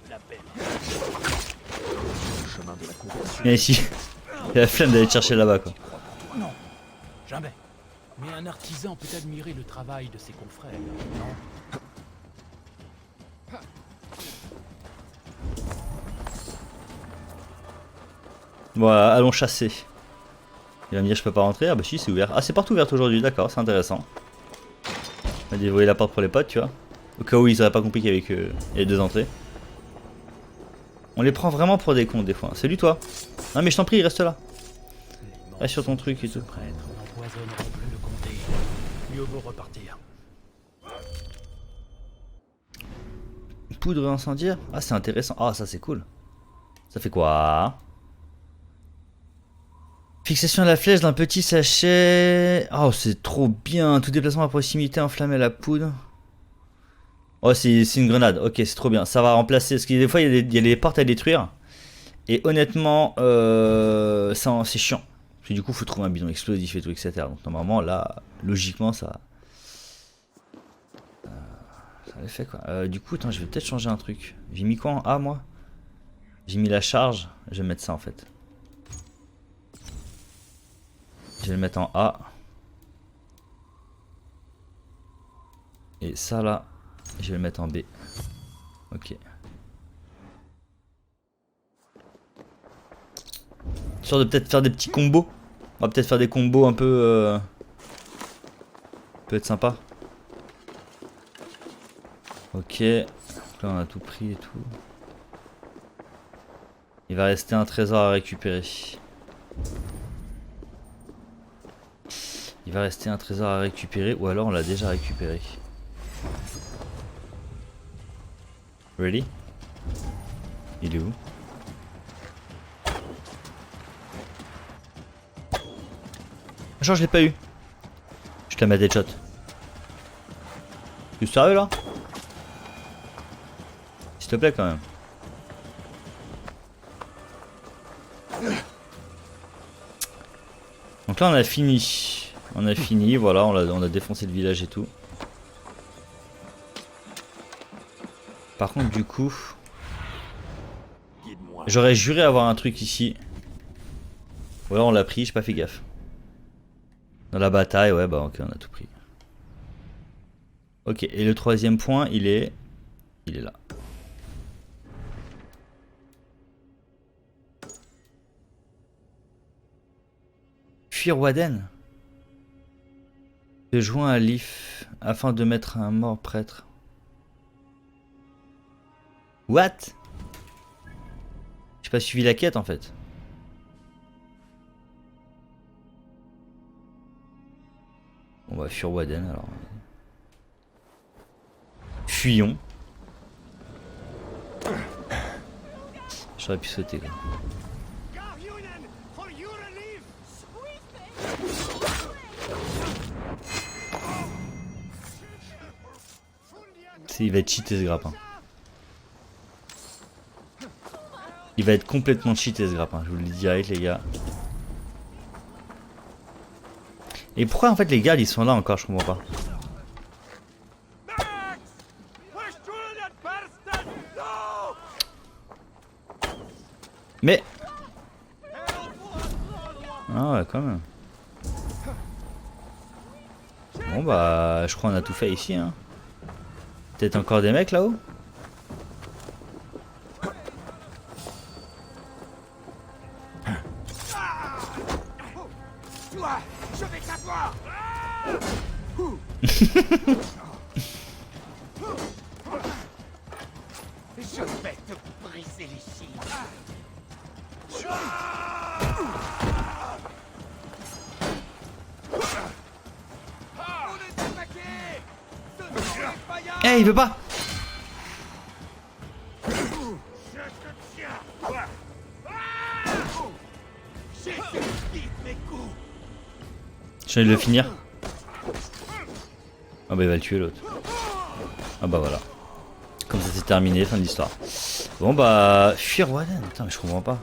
La peine. Le chemin de la conversion. Viens ici. Il a la flemme d'aller te chercher là-bas quoi. Non, jamais. Mais un artisan peut admirer le travail de ses confrères, non? Voilà, allons chasser. Il va me dire je peux pas rentrer. Ah bah si, c'est ouvert. Ah, c'est porte ouverte aujourd'hui, d'accord, c'est intéressant. On va dévoiler la porte pour les potes, tu vois. Au cas où ils auraient pas compris qu'il y avait les deux entrées. On les prend vraiment pour des cons des fois. Salut toi. Non mais je t'en prie, reste là. Reste sur ton truc et tout. Prêtre n'empoisonneront plus le comté. Mieux vaut repartir. Poudre incendiaire. Ah, c'est intéressant. Ah, ça c'est cool. Ça fait quoi? Fixation à la flèche d'un petit sachet. Oh, c'est trop bien. Tout déplacement à proximité enflammé à la poudre. Oh, c'est une grenade. Ok, c'est trop bien. Ça va remplacer. Parce que des fois, il y a des portes à détruire. Et honnêtement, c'est chiant. Parce que du coup, il faut trouver un bidon explosif et tout, etc. Donc normalement, là, logiquement, ça le fait quoi. Du coup, attends, je vais peut-être changer un truc. J'ai mis quoi en A, moi? J'ai mis la charge. Je vais mettre ça en fait. Je vais le mettre en A. Et ça là, je vais le mettre en B. Ok. Sûr de peut-être faire des petits combos. On va peut-être faire des combos un peu... peut être sympa. Ok. Là on a tout pris et tout. Il va rester un trésor à récupérer. Il va rester un trésor à récupérer ou alors on l'a déjà récupéré. Ready? Il est où? Genre je l'ai pas eu. Je te la mets deadshot. Tu es sérieux là? S'il te plaît quand même. Donc là on a fini. On a fini, voilà, on a défoncé le village et tout. Par contre du coup... Guide-moi. J'aurais juré avoir un truc ici. Ou alors on l'a pris, j'ai pas fait gaffe. Dans la bataille, ouais bah ok on a tout pris. Ok, et le troisième point il est là. Fuir Waden. Se joint à Leaf afin de mettre un mort prêtre. What? J'ai pas suivi la quête en fait. On va fuir Waden alors. Fuyons. J'aurais pu sauter là. Il va être cheaté ce grappin. Il va être complètement cheaté ce grappin, je vous le dis direct les gars. Et pourquoi en fait les gardes ils sont là encore, je comprends pas. Mais... Ah ouais quand même. Bon bah je crois qu'on a tout fait ici hein. Peut-être encore des mecs là-haut? Je vais t'avoir. Je vais te briser les chevilles. On est attaqué. Eh il veut pas. Je te tiens. J'esquive mes coups. J'ai envie de le finir. Ah bah il va le tuer l'autre. Ah bah voilà. Comme ça c'est terminé, fin de l'histoire. Bon bah... Fuir Waden, putain mais je comprends pas.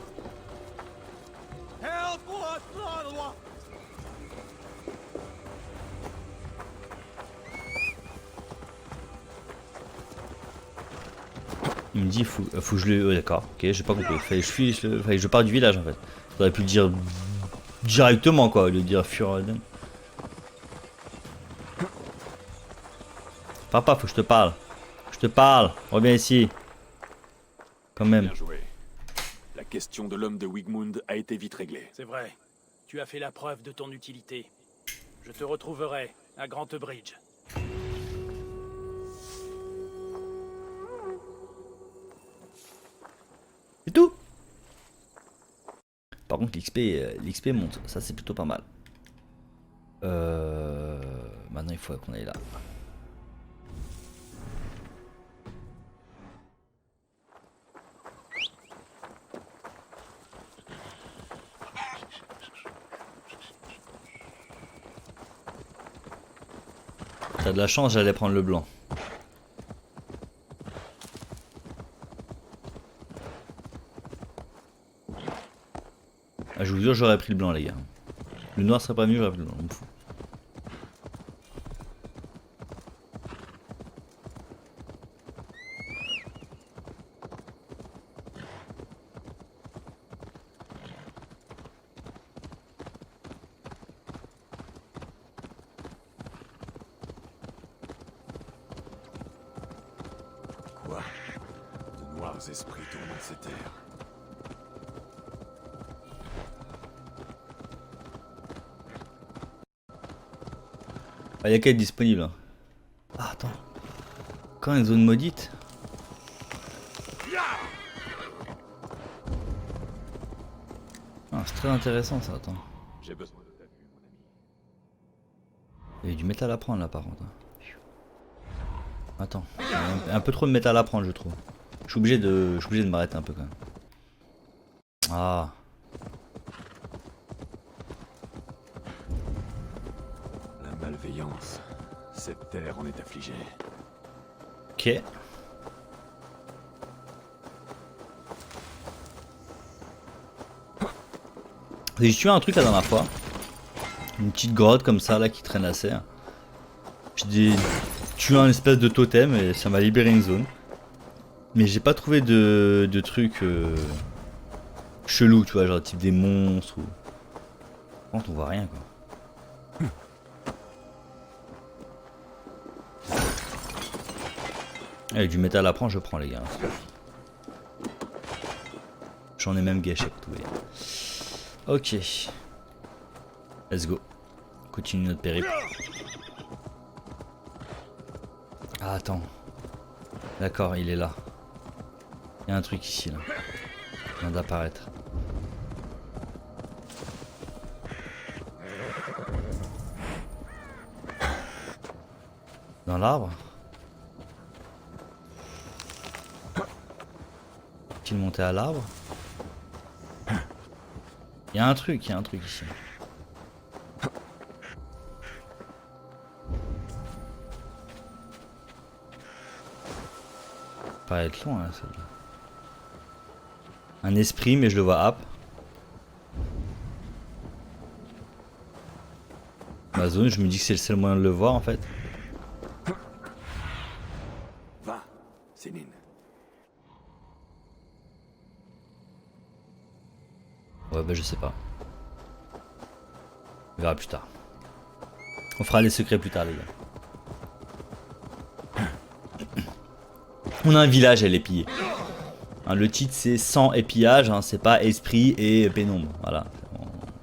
Il me dit faut que je le... d'accord, ok j'ai pas compris. Fallait que je parte du village en fait. J'aurais pu le dire directement quoi, au lieu de dire fuir Waden. Papa, faut que je te parle. Je te parle. Reviens ici. Quand même. Bien joué. La question de l'homme de Wigmund a été vite réglée. C'est vrai. Tu as fait la preuve de ton utilité. Je te retrouverai à Grant Bridge. C'est tout. Par contre, l'XP monte. Ça, c'est plutôt pas mal. Maintenant, il faut qu'on aille là. T'as de la chance, j'allais prendre le blanc. Ah, je vous jure, j'aurais pris le blanc, les gars. Le noir serait pas mieux, j'aurais pris le blanc, on me fout. Rares esprits tournent de ces terres. Ah, il y a qu'à être disponible. Hein. Ah, attends. Quand une zone maudite? Ah, c'est très intéressant ça, attends. J'ai besoin de ta vue, mon ami. Il y a du métal à prendre là par contre. Attends, il y a un peu trop de métal à prendre je trouve. Je suis obligé de m'arrêter un peu quand même. Ah. La malveillance. Cette terre en est affligée. Ok. J'ai tué un truc la dernière fois. Une petite grotte comme ça là qui traîne assez. J'ai tué un espèce de totem et ça m'a libéré une zone. Mais j'ai pas trouvé de trucs chelous, tu vois, genre type des monstres ou... Par contre on voit rien quoi. Avec du métal à prendre, je prends les gars. J'en ai même gâché pour tout vous dire. Ok. Let's go. Continue notre périple. Ah attends. D'accord, il est là. Il y a un truc ici là. Il vient d'apparaître. Dans l'arbre. Est-il monté à l'arbre? Il y a un truc ici. Pas être loin là, celle-là. Un esprit, mais je le vois hop. Ma zone, je me dis que c'est le seul moyen de le voir en fait. Va, Sénine. Ouais bah je sais pas. On verra plus tard. On fera les secrets plus tard les gars. On a un village à les piller. Hein, le titre c'est sang et pillage, hein, c'est pas esprit et pénombre. Voilà.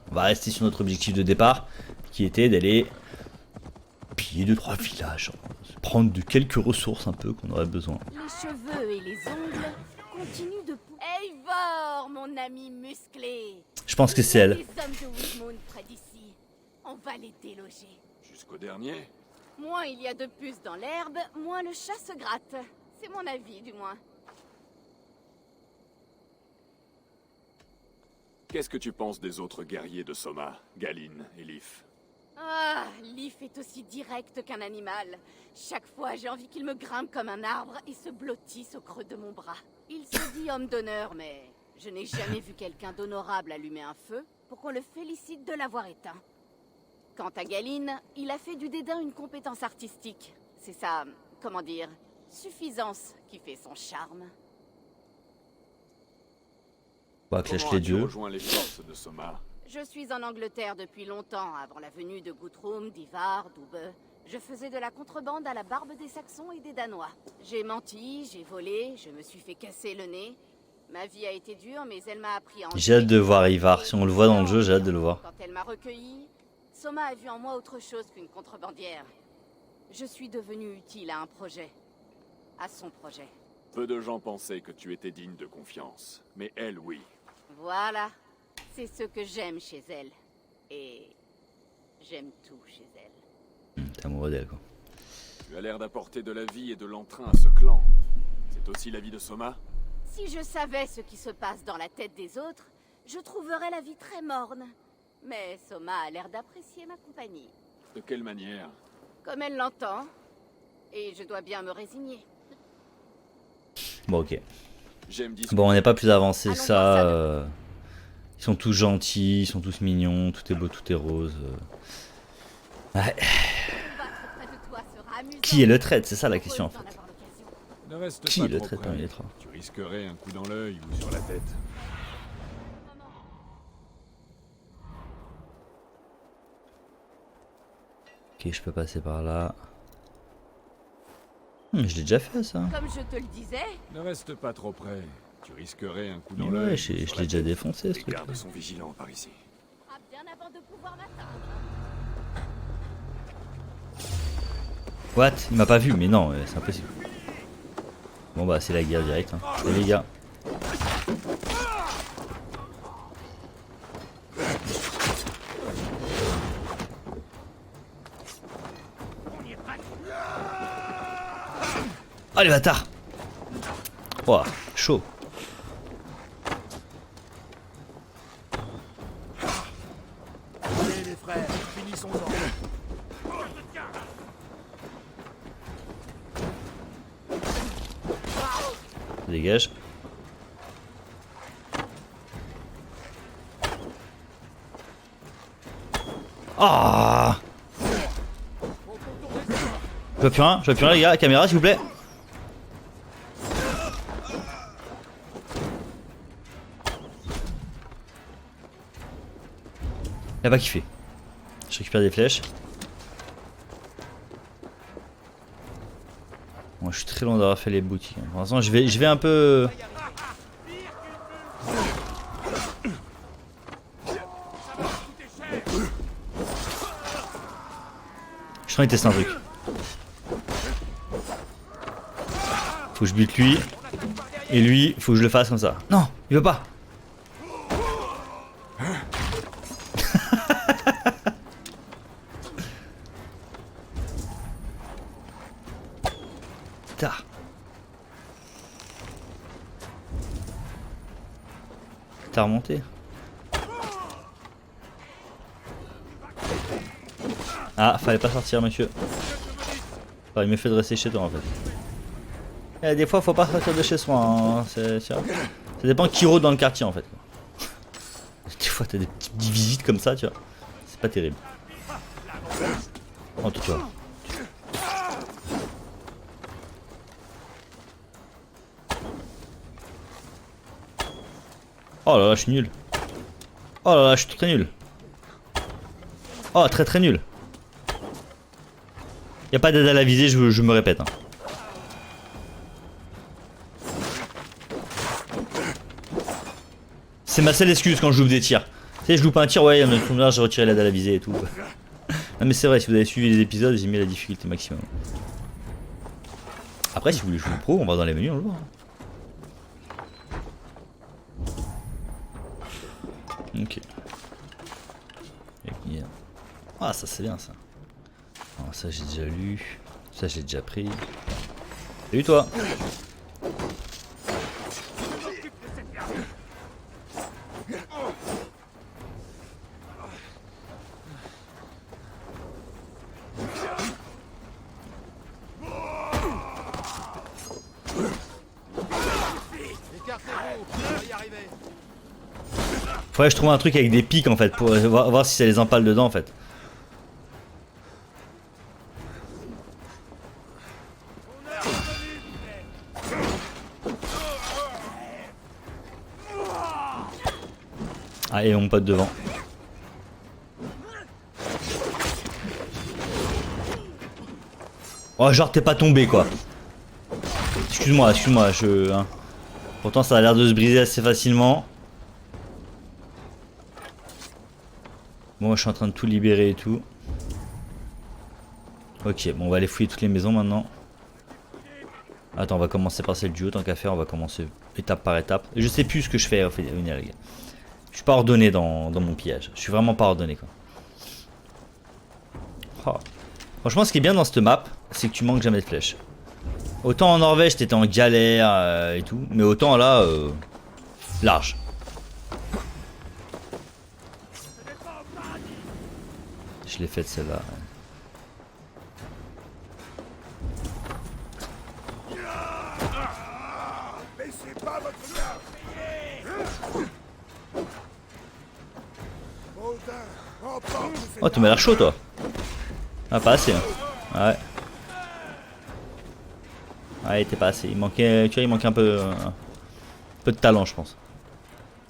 On va rester sur notre objectif de départ, qui était d'aller piller 2-3 villages. Prendre de quelques ressources un peu qu'on aurait besoin. Les cheveux et les ongles continuent de... Eivor, mon ami musclé. Je pense que c'est elle. Les hommes de Wismund près d'ici. On va les déloger. Jusqu'au dernier. Moins il y a de puces dans l'herbe, moins le chat se gratte. C'est mon avis, du moins. Qu'est-ce que tu penses des autres guerriers de Soma, Galine et Lif? Ah, Leaf est aussi direct qu'un animal. Chaque fois, j'ai envie qu'il me grimpe comme un arbre et se blottisse au creux de mon bras. Il se dit homme d'honneur, mais je n'ai jamais vu quelqu'un d'honorable allumer un feu pour qu'on le félicite de l'avoir éteint. Quant à Galine, il a fait du dédain une compétence artistique. C'est sa, comment dire, suffisance qui fait son charme. On va clash Comment les as-tu dieux. rejoint les forces de Soma? Je suis en Angleterre depuis longtemps, avant la venue de Guthrum, d'Ivar, d'Ube. Je faisais de la contrebande à la barbe des Saxons et des Danois. J'ai menti, j'ai volé, je me suis fait casser le nez. Ma vie a été dure, mais elle m'a appris à... J'ai hâte de voir Ivar. Si on le voit dans le jeu, j'ai hâte de le voir. Quand elle m'a recueilli, Soma a vu en moi autre chose qu'une contrebandière. Je suis devenue utile à un projet. À son projet. Peu de gens pensaient que tu étais digne de confiance. Mais elle, oui. Voilà. C'est ce que j'aime chez elle. Et... j'aime tout chez elle. T'es amoureux d'elle quoi. Tu as l'air d'apporter de la vie et de l'entrain à ce clan. C'est aussi la vie de Soma? Si je savais ce qui se passe dans la tête des autres, je trouverais la vie très morne. Mais Soma a l'air d'apprécier ma compagnie. De quelle manière? Comme elle l'entend. Et je dois bien me résigner. Bon ok. J'aime discuter. Bon on n'est pas plus avancé Allons ça. voir ça Ils sont tous gentils, ils sont tous mignons, tout est beau, tout est rose. Ouais. Combattre près de toi sera amusant. Qui est le traître? C'est ça la question en Heureuse fait. d'en avoir l'occasion. Ne reste Qui pas est le trop traître près. parmi les trois? Tu risquerais un coup dans l'œil ou sur la tête. Ok, je peux passer par là. Mais je l'ai déjà fait ça. Comme je te le disais, Ne reste pas trop près. Tu risquerais un coup dans Mais ouais, l'œil. je l'ai déjà défoncé ce Les truc. gardes sont vigilants par ici. ah, bien avant de pouvoir m'atteindre. What? Il m'a pas vu, mais non, c'est impossible. Bon bah c'est la guerre directe. Hein. Allez, les gars. Allez bâtard. Ouah, chaud. Allez les frères, finissons-en. Dégage. Ah! Je vois plus rien les gars, caméra s'il vous plaît. Il a pas kiffé. Je récupère des flèches. Moi je suis très loin d'avoir fait les boutiques. Pour l'instant je vais un peu. Je suis en train de tester un truc. Faut que je bute lui. Et lui, faut que je le fasse comme ça. Non, il veut pas. Tard. T'as remonté. Ah, fallait pas sortir, monsieur. Enfin, il me fait de rester chez toi en fait. Et des fois, faut pas sortir de chez soi. Hein. Ça dépend qui rôde dans le quartier en fait. Des fois, t'as des petites visites comme ça, tu vois. C'est pas terrible. En tout cas. Oh là là, je suis nul. Oh là là, je suis très nul. Oh, très très nul. Y a pas d'aide à la visée, je me répète. Hein. C'est ma seule excuse quand je loupe des tirs. Tu sais, je loupe un tir, ouais, mais là j'ai retiré l'aide à la visée et tout. Non mais c'est vrai, si vous avez suivi les épisodes, j'ai mis la difficulté maximum. Après, si vous voulez jouer pro, on va dans les menus, on le voit. Ok. Ah, ça c'est bien ça. Alors, ça j'ai déjà lu. Ça j'ai déjà pris. Salut toi. Faudrait que je trouve un truc avec des pics en fait pour voir si ça les empale dedans en fait. Ah et mon pote devant. Oh genre t'es pas tombé quoi. Excuse-moi, je... Hein. Pourtant ça a l'air de se briser assez facilement. Bon, moi je suis en train de tout libérer et tout. Ok, bon on va aller fouiller toutes les maisons maintenant. Attends, on va commencer par celle du haut, tant qu'à faire, on va commencer étape par étape. Je sais plus ce que je fais, les gars. Je suis pas ordonné dans mon pillage. Je suis vraiment pas ordonné quoi. Oh. Franchement, ce qui est bien dans cette map, c'est que tu manques jamais de flèches. Autant en Norvège, t'étais en galère et tout, mais autant là, large. Je l'ai faite celle-là. Oh, tu m'as l'air chaud toi. Ah, pas assez. Hein. Ouais. Ouais, il était pas assez. Il manquait, tu vois, il manquait un peu de talent, je pense.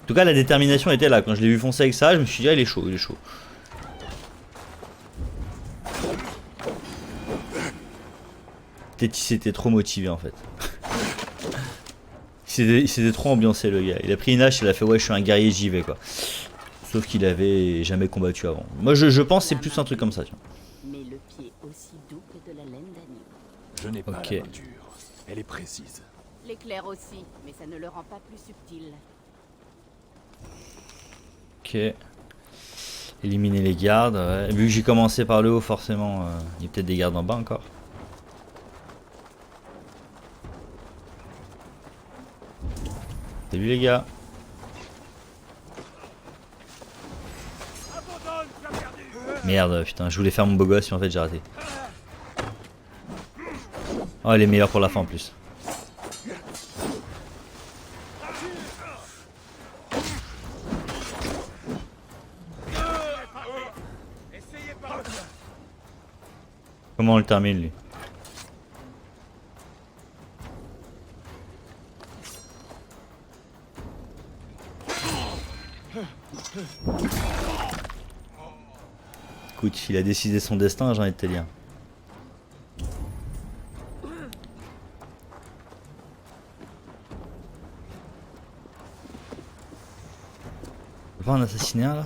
En tout cas, la détermination était là. Quand je l'ai vu foncer avec ça, je me suis dit, ah, il est chaud, il est chaud. Peut-être il s'était trop motivé en fait. Il s'était trop ambiancé le gars. Il a pris une hache, il a fait ouais je suis un guerrier, j'y vais quoi. Sauf qu'il avait jamais combattu avant. Moi je pense que c'est plus un truc comme ça. Tu vois. Mais le pied aussi doux que de la laine d'agneau. Je n'ai pas Ok. la main dure. Elle est précise. L'éclair aussi, mais ça ne le rend pas plus subtil. Ok. Éliminer les gardes. Ouais. Vu que j'ai commencé par le haut forcément, il y a peut-être des gardes en bas encore. Salut les gars. Merde, putain, je voulais faire mon beau gosse, mais en fait j'ai raté. Oh, elle est meilleure pour la fin en plus. Comment on le termine lui? Écoute, il a décidé son destin, j'ai envie de te dire. On peut pas en assassiner un là?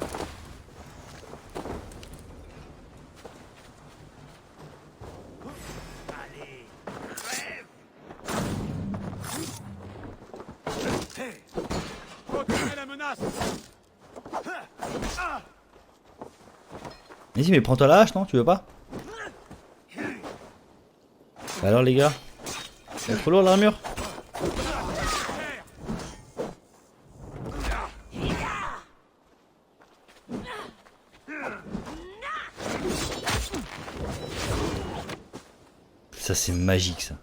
Vas-y mais prends-toi la hache non? Tu veux pas? Bah alors les gars? C'est trop lourd l'armure? Ça c'est magique ça.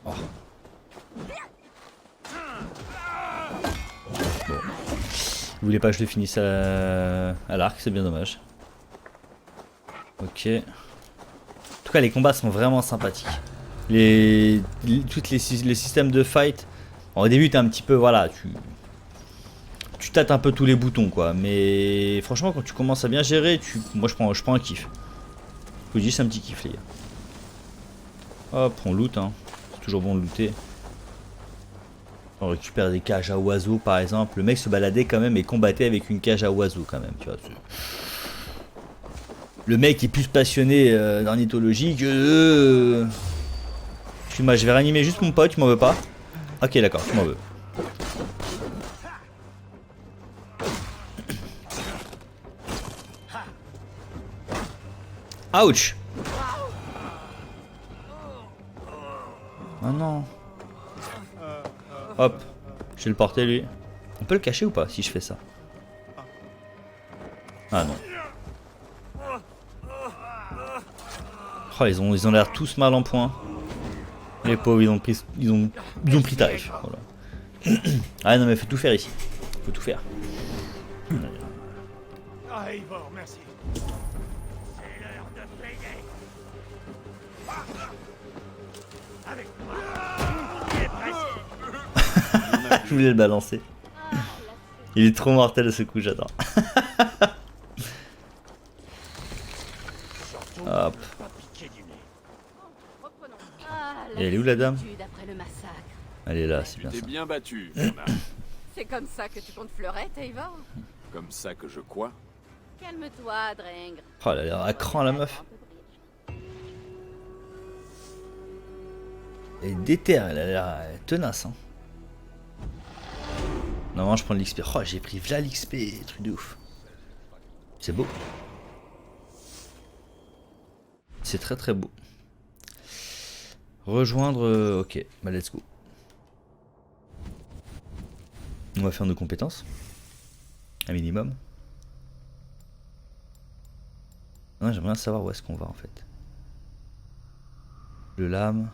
Oh. Bon. Vous voulez pas que je le finisse à l'arc, c'est bien dommage. Ok. En tout cas les combats sont vraiment sympathiques. Les systèmes de fight. Au début t'es un petit peu voilà, tu tâtes un peu tous les boutons quoi. Mais franchement quand tu commences à bien gérer, moi je prends un kiff. Je vous dis c'est un petit kiff les gars. Hop on loot hein. C'est toujours bon de looter. On récupère des cages à oiseaux par exemple. Le mec se baladait quand même et combattait avec une cage à oiseaux quand même. Tu vois, le mec est plus passionné d'ornithologie que... Excuse-moi, je vais réanimer juste mon pote, tu m'en veux pas? Ok d'accord, tu m'en veux. Ouch. Oh non. Hop, je vais le porter lui. On peut le cacher ou pas si je fais ça? Ah non. Oh, ils ont l'air tous mal en point. Les pauvres, ils ont pris tarif. Voilà. Ah non mais faut tout faire ici. Faut tout faire. Ah, Eivor, merci. C'est l'heure de payer. Avec moi. Il est précis. Je voulais le balancer. Il est trop mortel ce coup, j'adore. Hop. Pas piqué du nez. Reprenons. Ah, Et elle est où, la dame? lassitude après le massacre. Elle est là, c'est Tu bien t'es ça. bien battu, Fiona. C'est comme ça que tu comptes fleurette, Eivor? Comme ça que je crois. Calme-toi, Drengr. Oh, elle a l'air à cran la meuf. Elle est déterre, elle a l'air tenace. Hein. Normalement, je prends l'XP. Oh, j'ai pris v'là l'XP, truc de ouf. C'est beau. C'est très très beau. Rejoindre. Ok, bah let's go. On va faire nos compétences. Un minimum. Non, j'aimerais bien savoir où est-ce qu'on va en fait. Le lame.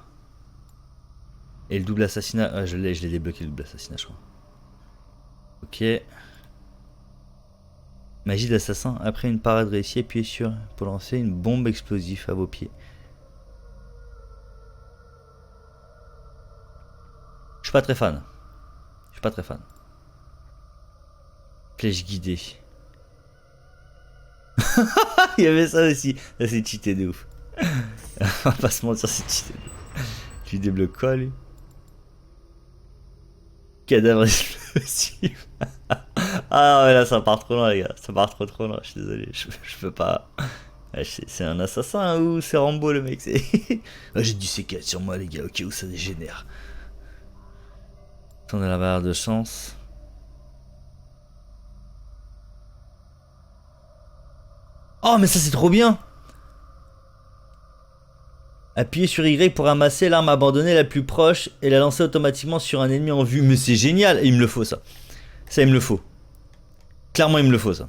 Et le double assassinat. Ah, je l'ai débloqué le double assassinat, je crois. Ok. Magie d'assassin. Après une parade réussie, appuyez sur pour lancer une bombe explosive à vos pieds. Je suis pas très fan. Je suis pas très fan. Flèche guidée. Il y avait ça aussi. Ça c'est cheaté de ouf. On va pas se mentir, c'est tu débloques quoi lui? Cadavre explosif. Ah ouais là ça part trop loin les gars, ça part trop loin, je suis désolé, je peux pas. Ouais, c'est un assassin ou c'est Rambo le mec? Ouais, j'ai du C4 sur moi les gars, ok où ça dégénère. On a la barre de chance. Oh mais ça c'est trop bien. Appuyez sur Y pour ramasser l'arme abandonnée la plus proche et la lancer automatiquement sur un ennemi en vue. Mais c'est génial, et il me le faut ça. Ça il me le faut. Clairement il me le faut ça.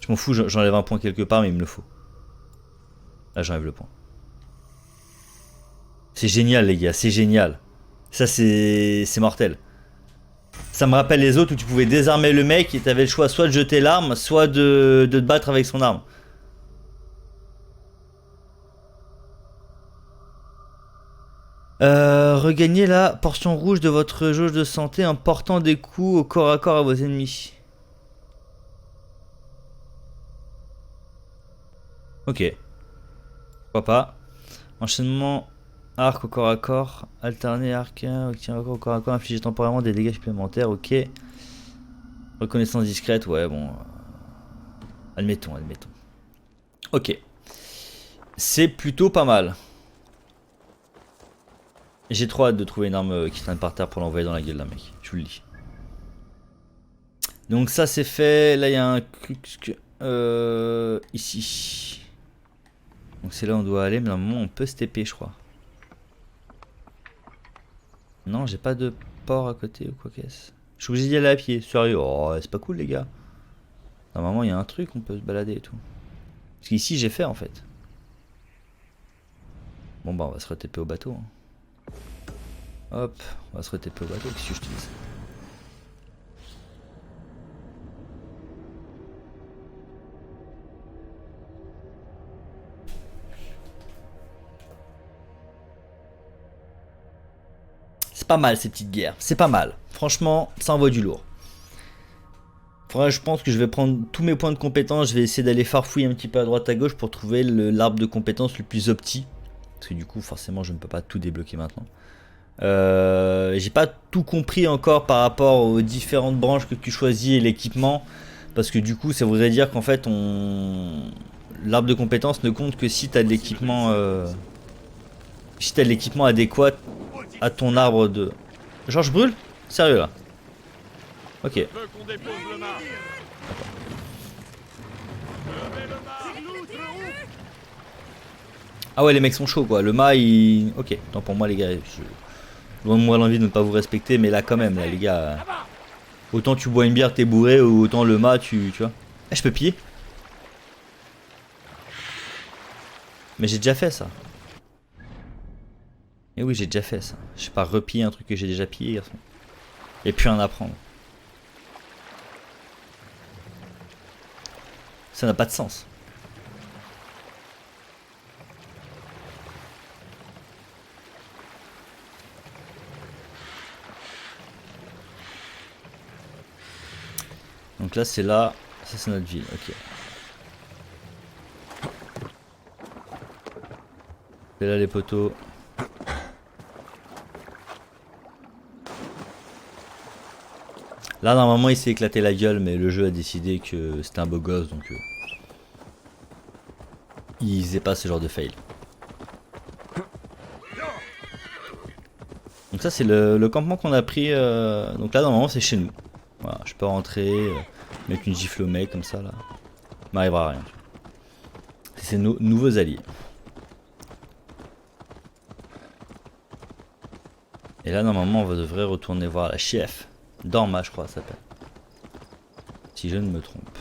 Je m'en fous, j'enlève un point quelque part mais il me le faut. Là j'enlève le point. C'est génial les gars, c'est génial. Ça c'est mortel. Ça me rappelle les autres où tu pouvais désarmer le mec et t'avais le choix soit de jeter l'arme, soit de te battre avec son arme. Regagnez la portion rouge de votre jauge de santé en portant des coups au corps à corps à vos ennemis. Ok. Pourquoi pas. Enchaînement arc au corps à corps. Alterner arc au corps à corps. Infliger temporairement des dégâts supplémentaires. Ok. Reconnaissance discrète. Ouais bon. Admettons. Ok. C'est plutôt pas mal. J'ai trop hâte de trouver une arme qui traîne par terre pour l'envoyer dans la gueule d'un mec. Je vous le dis. Donc ça c'est fait. Là il y a un truc ici. Donc c'est là où on doit aller. Mais normalement on peut se TP je crois. Non j'ai pas de port à côté ou quoi qu'est-ce. Je suis obligé d'y aller à pied. Sérieux. Oh c'est pas cool les gars. Normalement il y a un truc on peut se balader et tout. Parce qu'ici j'ai fait en fait. Bon bah on va se re-TP au bateau. Hein. Hop, on va se re-TP au bateau, qu'est-ce que je te dis? C'est pas mal ces petites guerres, c'est pas mal. Franchement, ça envoie du lourd. Faudra, je pense que je vais prendre tous mes points de compétence, je vais essayer d'aller farfouiller un petit peu à droite à gauche pour trouver l'arbre de compétence le plus opti. Parce que du coup, forcément, je ne peux pas tout débloquer maintenant. J'ai pas tout compris encore par rapport aux différentes branches que tu choisis et l'équipement. Parce que du coup, ça voudrait dire qu'en fait, l'arbre de compétence ne compte que si tu as de l'équipement. Si tu as de l'équipement adéquat à ton arbre de. Genre, je brûle? Sérieux là? Ok. Ah ouais, les mecs sont chauds quoi. Le mât il. Ok, tant pour moi les gars. Loin de moi l'envie de ne pas vous respecter, mais là quand même, là les gars. Autant tu bois une bière, t'es bourré, ou autant le mât, tu vois. Eh, je peux piller? Mais j'ai déjà fait ça. Et oui, j'ai déjà fait ça. Je sais pas repiller un truc que j'ai déjà pillé, garçon. Et puis en apprendre. Ça n'a pas de sens. Donc là c'est là, ça c'est notre ville, ok. C'est là les poteaux. Là normalement il s'est éclaté la gueule mais le jeu a décidé que c'était un beau gosse donc il faisait pas ce genre de fail. Donc ça c'est le campement qu'on a pris, donc là normalement c'est chez nous. Voilà, je peux rentrer, mettre une gifle au mec comme ça là. Il m'arrivera rien. C'est nos nouveaux alliés. Et là normalement on devrait retourner voir la chef. Dorma je crois ça s'appelle. Si je ne me trompe.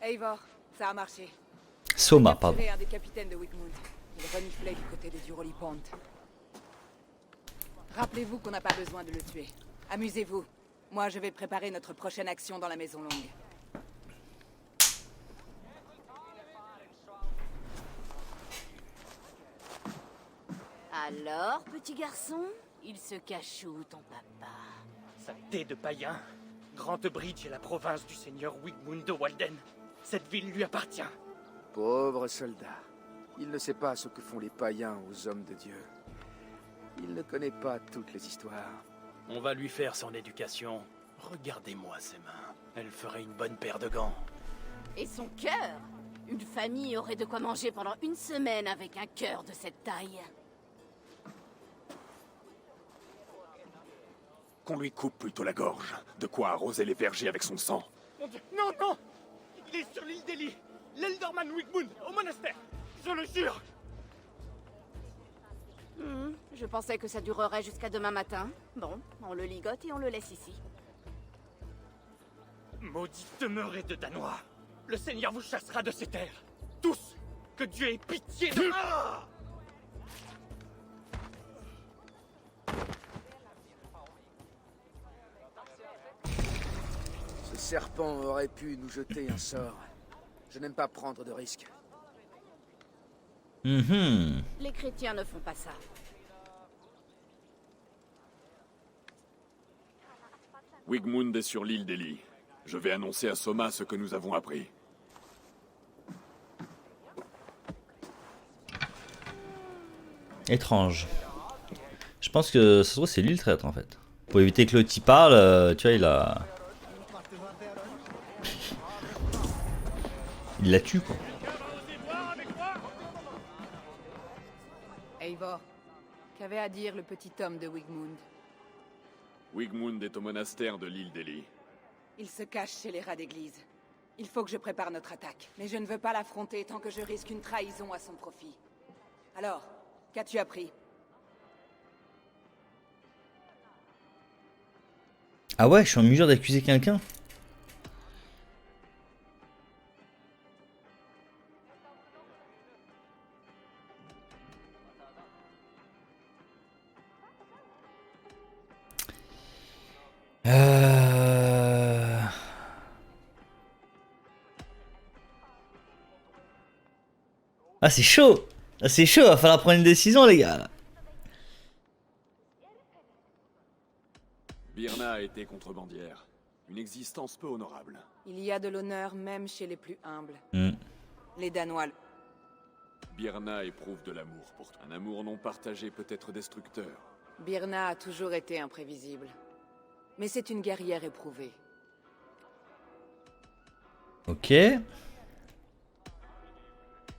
Eivor, ça a marché. Soma, pardon. Un des capitaines de Wickmund. Il reniflait du côté de Duroli Pond. Rappelez-vous qu'on n'a pas besoin de le tuer. Amusez-vous. Moi, je vais préparer notre prochaine action dans la Maison Longue. Alors, petit garçon, il se cache où, ton papa? Saleté de païen. Grantebridge est la province du seigneur Wigmund de Walden. Cette ville lui appartient. Pauvre soldat. Il ne sait pas ce que font les païens aux hommes de Dieu. Il ne connaît pas toutes les histoires. On va lui faire son éducation. Regardez-moi ses mains. Elle ferait une bonne paire de gants. Et son cœur? Une famille aurait de quoi manger pendant une semaine avec un cœur de cette taille. Qu'on lui coupe plutôt la gorge. De quoi arroser les vergers avec son sang. Mon Dieu, non, non! Il est sur l'île d'Eli, l'Elderman Wigmund, au monastère. Je le jure! Je pensais que ça durerait jusqu'à demain matin. Bon, on le ligote et on le laisse ici. Maudite demeurée de Danois. Le Seigneur vous chassera de ces terres. Tous! Que Dieu ait pitié de... Ah! Ce serpent aurait pu nous jeter un sort. Je n'aime pas prendre de risques. Mhm. Les chrétiens ne font pas ça. Wigmund est sur l'île d'Eli. Je vais annoncer à Soma ce que nous avons appris. Étrange. Je pense que ça se trouve c'est lui le traître en fait. Pour éviter que l'autre y parle, tu vois, il a... Il la tue quoi. Eivor, qu'avait à dire le petit homme de Wigmund? Wigmund est au monastère de l'île d'Eli. Il se cache chez les rats d'église. Il faut que je prépare notre attaque, mais je ne veux pas l'affronter tant que je risque une trahison à son profit. Alors, qu'as-tu appris? Ah ouais, je suis en mesure d'accuser quelqu'un. Ah c'est chaud. Ah, c'est chaud, va falloir prendre une décision les gars. Là. Birna a été contrebandière. Une existence peu honorable. Il y a de l'honneur même chez les plus humbles. Hmm. Les Danois... Birna éprouve de l'amour pour toi. Un amour non partagé peut être destructeur. Birna a toujours été imprévisible. Mais c'est une guerrière éprouvée. Ok.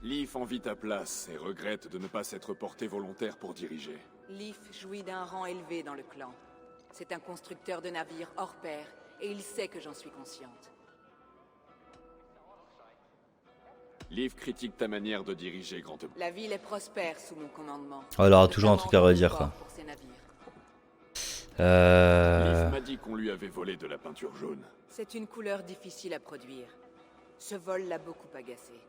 Leif envie ta place et regrette de ne pas s'être porté volontaire pour diriger. Leif jouit d'un rang élevé dans le clan. C'est un constructeur de navires hors pair, et il sait que j'en suis consciente. Leif critique ta manière de diriger, Grand Tebu. La ville est prospère sous mon commandement. Oh, elle aura toujours un truc à redire quoi. Pour ses navires. Leif m'a dit qu'on lui avait volé de la peinture jaune. C'est une couleur difficile à produire. Ce vol l'a beaucoup agacé.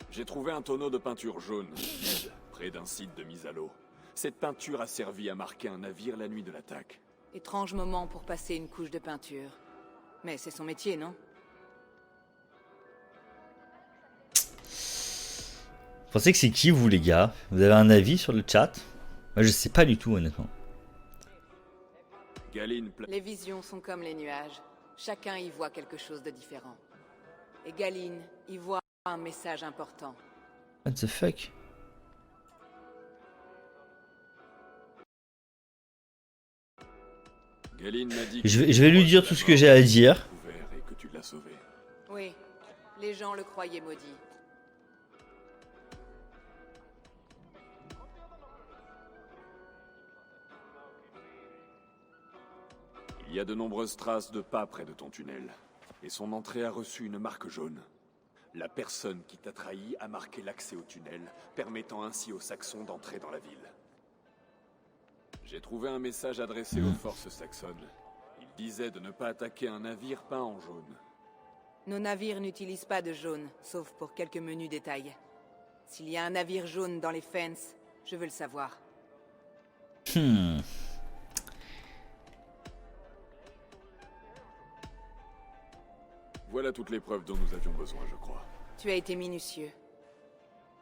J'ai trouvé un tonneau de peinture jaune, vide, près d'un site de mise à l'eau. Cette peinture a servi à marquer un navire la nuit de l'attaque. Étrange moment pour passer une couche de peinture. Mais c'est son métier, non? Vous pensez que c'est qui vous les gars? Vous avez un avis sur le chat? Moi je sais pas du tout honnêtement. Galine Les visions sont comme les nuages. Chacun y voit quelque chose de différent. Et Galine y voit un message important. What the fuck? Galine m'a dit Je vais lui dire tout ce que j'ai à dire. Et que tu l'as sauvé. Oui, les gens le croyaient maudit. Il y a de nombreuses traces de pas près de ton tunnel. Et son entrée a reçu une marque jaune. La personne qui t'a trahi a marqué l'accès au tunnel, permettant ainsi aux Saxons d'entrer dans la ville. J'ai trouvé un message adressé aux forces saxonnes. Il disait de ne pas attaquer un navire peint en jaune. Nos navires n'utilisent pas de jaune, sauf pour quelques menus détails. S'il y a un navire jaune dans les Fens, je veux le savoir. Voilà toutes les preuves dont nous avions besoin, je crois. Tu as été minutieux.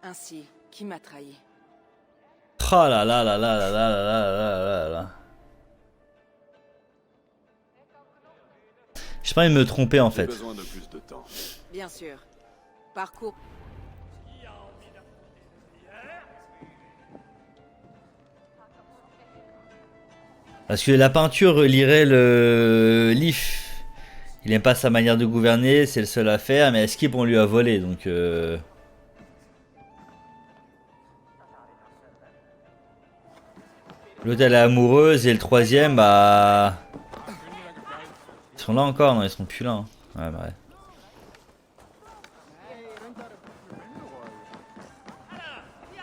Ainsi, Qui m'a trahi? Oh là là là là là là là là là là là. J'ai pas envie de me tromper en J'ai fait. besoin de plus de temps. Bien sûr. Parcours. Parce que la peinture lirait le Leaf. Il aime pas sa manière de gouverner, c'est le seul à faire, mais Skip on lui a volé donc. L'autre elle est amoureuse et le troisième bah. Ils sont là encore? Non, ils sont plus là. Hein. Ouais, bah ouais.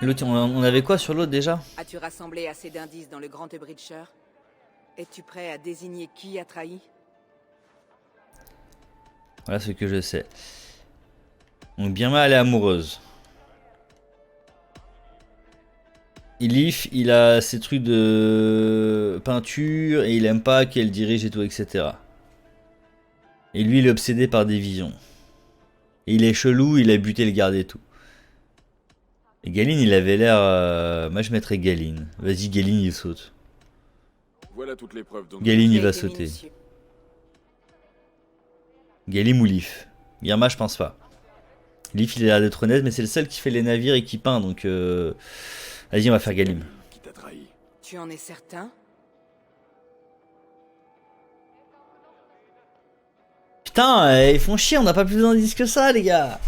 L'autre, on avait quoi sur l'autre déjà? As-tu rassemblé assez d'indices dans le Grand Ebridger? Es-tu prêt à désigner qui a trahi? Voilà ce que je sais. Donc bien mal elle est amoureuse. Leaf, il a ses trucs de peinture et il aime pas qu'elle dirige et tout, etc. Et lui, il est obsédé par des visions. Et il est chelou, il a buté le garde et tout. Et Galine, il avait l'air... Moi, je mettrais Galine. Vas-y, Galine, il saute. Voilà toutes les preuves dont Galine, il Qui a va été sauter. minutieux. Galim ou Leaf? Irma, je pense pas. Leaf, il a l'air d'être honnête, mais c'est le seul qui fait les navires et qui peint, donc... Vas-y, on va faire Galim. qui t'a trahi. Tu en es certain? Putain, ils font chier, on n'a pas plus d'indices que ça, les gars.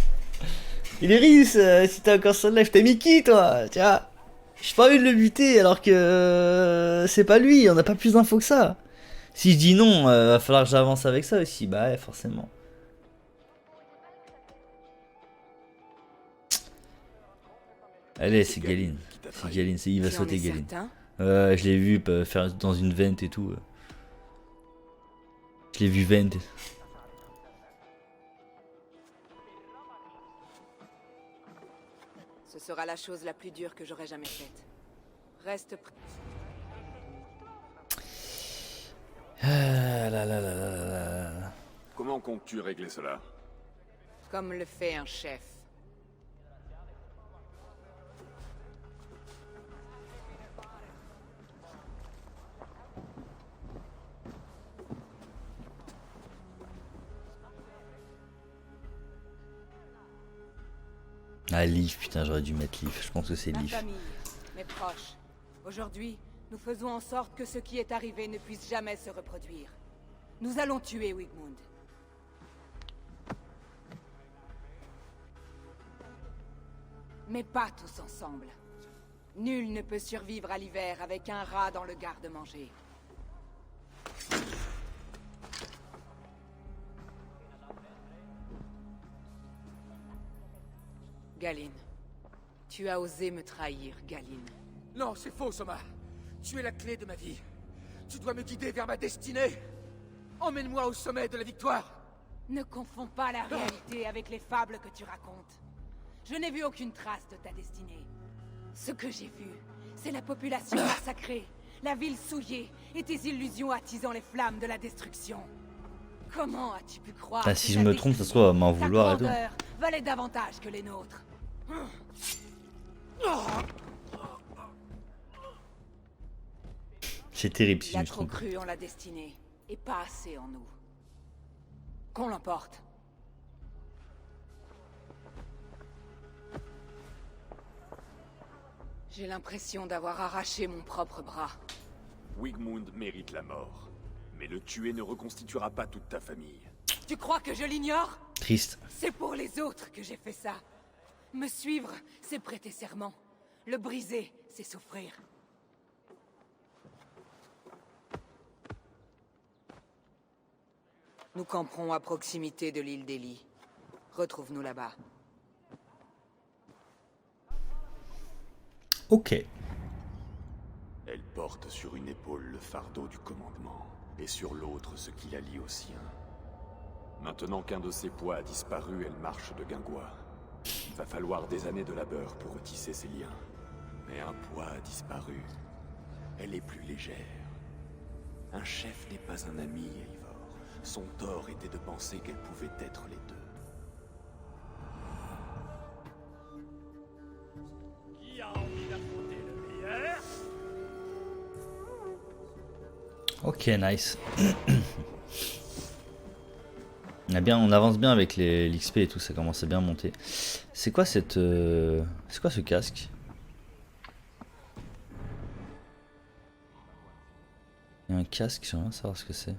Iléris, si t'as encore ça de live, t'as mis qui, toi? Tiens, j'ai pas envie de le buter alors que c'est pas lui, on n'a pas plus d'infos que ça. Si je dis non, va falloir que j'avance avec ça aussi, bah ouais, forcément. Allez, c'est Galine. C'est Galine, il va Tu en sauter es Galine. certain? Je l'ai vu faire dans une vente et tout. Je l'ai vu vente. Ce sera la chose la plus dure que j'aurai jamais faite. Reste prêt. Ah là là là là là là. Comment comptes-tu régler cela? Comme le fait un chef. Ah, Leaf, putain, j'aurais dû mettre Leaf. Je pense que c'est Ma Leaf. famille, mes proches. Aujourd'hui, nous faisons en sorte que ce qui est arrivé ne puisse jamais se reproduire. Nous allons tuer Wigmund. Mais pas tous ensemble. Nul ne peut survivre à l'hiver avec un rat dans le garde-manger. Galine. Tu as osé me trahir, Galine. Non, c'est faux, Soma. Tu es la clé de ma vie. Tu dois me guider vers ma destinée. Emmène-moi au sommet de la victoire. Ne confonds pas la réalité avec les fables que tu racontes. Je n'ai vu aucune trace de ta destinée. Ce que j'ai vu, c'est la population massacrée, la ville souillée et tes illusions attisant les flammes de la destruction. Comment as-tu pu croire Ah, que si je ta me trompe, ça se trouve, elle va m'en ta vouloir et tout. grandeur valait davantage que les nôtres? C'est terrible si Il je a me trop trompe. cru en la destinée, et pas assez en nous. Qu'on l'emporte. J'ai l'impression d'avoir arraché mon propre bras. Wigmund mérite la mort. Mais le tuer ne reconstituera pas toute ta famille. Tu crois que je l'ignore? Triste. C'est pour les autres que j'ai fait ça. Me suivre, c'est prêter serment. Le briser, c'est souffrir. Nous camperons à proximité de l'île d'Eli. Retrouve-nous là-bas. Ok. Elle porte sur une épaule le fardeau du commandement, et sur l'autre ce qui la lie au sien. Maintenant qu'un de ses poids a disparu, elle marche de guingois. Il va falloir des années de labeur pour retisser ses liens. Mais un poids a disparu. Elle est plus légère. Un chef n'est pas un ami, Eivor. Son tort était de penser qu'elle pouvait être les deux. Ok, nice. On avance bien avec l'XP et tout, ça commence à bien monter. C'est quoi cette... C'est quoi ce casque? Il y a un casque, j'aimerais bien savoir ce que c'est.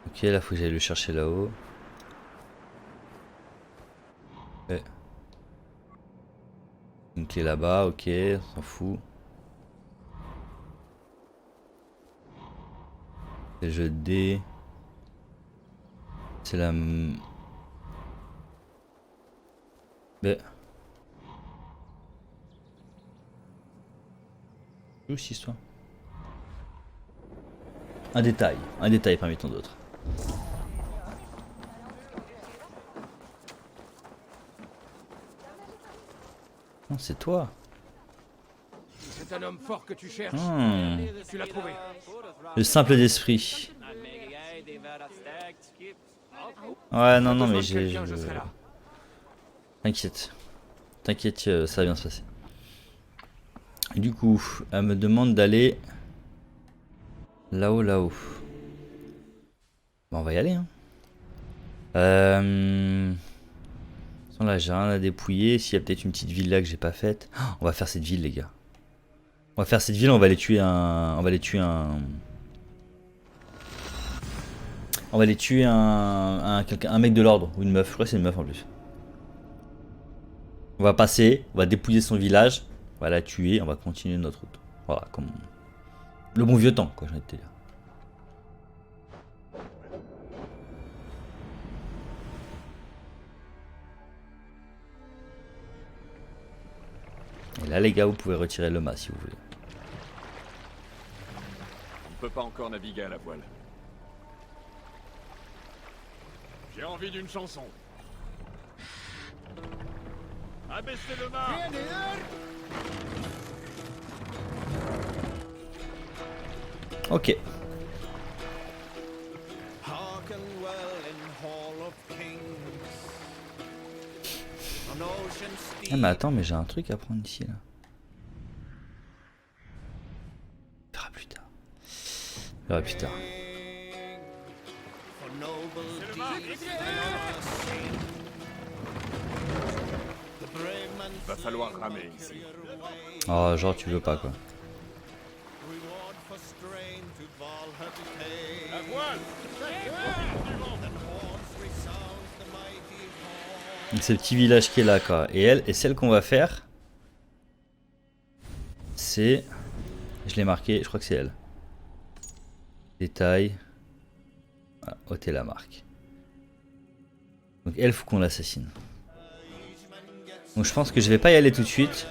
Ok, là faut que j'aille le chercher là-haut. Ouais. Une clé là-bas, ok, on s'en fout. C'est le jeu de dés. C'est la... Mais... Où cette histoire? Un détail parmi tant d'autres. Non, c'est toi. C'est un homme fort que tu cherches. Tu l'as trouvé. Le simple d'esprit. Ouais, non, non, mais j'ai... T'inquiète. T'inquiète, ça va bien se passer. Du coup, elle me demande d'aller... Là-haut, là-haut. Bon, on va y aller, hein. Là, j'ai rien à dépouiller. S'il y a peut-être une petite ville là que j'ai pas faite. Oh, on va faire cette ville, les gars. On va faire cette ville, on va aller tuer un... On va aller tuer un... On va aller tuer un mec de l'ordre, ou une meuf. Je crois que c'est une meuf en plus. On va passer, on va dépouiller son village. On va la tuer, on va continuer notre route. Voilà, comme... Le bon vieux temps, quoi, j'ai envie de te dire. Et là, les gars, vous pouvez retirer le mât si vous voulez. On ne peut pas encore naviguer à la voile. J'ai envie d'une chanson. Abaissez le mât. Ok. Ah mais attends, mais j'ai un truc à prendre ici là. On verra plus tard. On verra plus tard. Va falloir ramer ici. Oh, genre tu veux pas quoi. La voile. Donc c'est le petit village qui est là quoi. Et elle, et celle qu'on va faire, c'est... Je l'ai marqué, je crois que c'est elle. Détail. Voilà, ôter la marque. Donc elle, faut qu'on l'assassine. Donc je pense que je vais pas y aller tout de suite.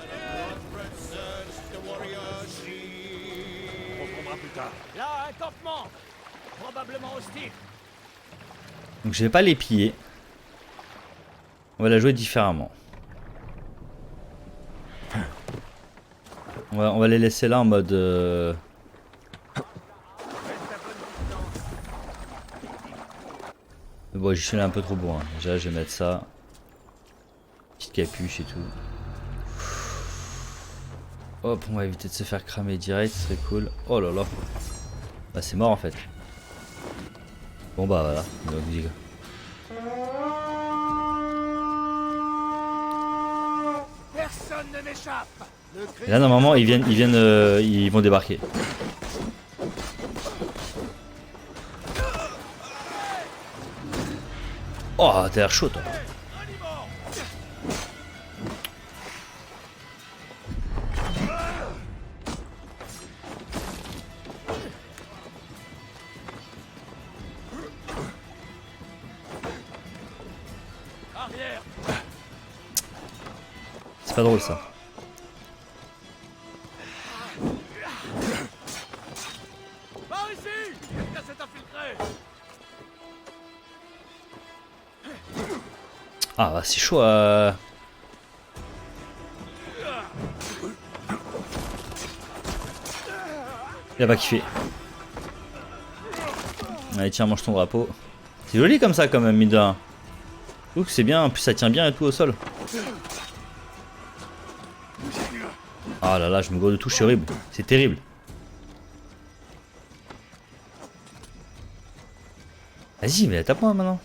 Là, un campement. Probablement hostile. Donc je vais pas les piller. On va la jouer différemment. On va les laisser là en mode... Bon, j'y suis allé un peu trop bon. Hein. Déjà, je vais mettre ça. Petite capuche et tout. Hop, on va éviter de se faire cramer direct, ce serait cool. Oh là là. Bah, c'est mort en fait. Bon bah voilà. Donc, Personne ne m'échappe. et là normalement ils vont débarquer. Oh t'as l'air chaud toi. Arrière. C'est pas drôle ça. Par ici. Quelqu'un s'est infiltré. Ah bah c'est chaud Il a pas kiffé. Allez tiens, mange ton drapeau. C'est joli comme ça quand même, mine de rien. Je trouve que c'est bien, en plus ça tient bien et tout au sol. Ah là là, je me gourde de touche, c'est horrible. C'est terrible. Vas-y, mais tape-moi maintenant.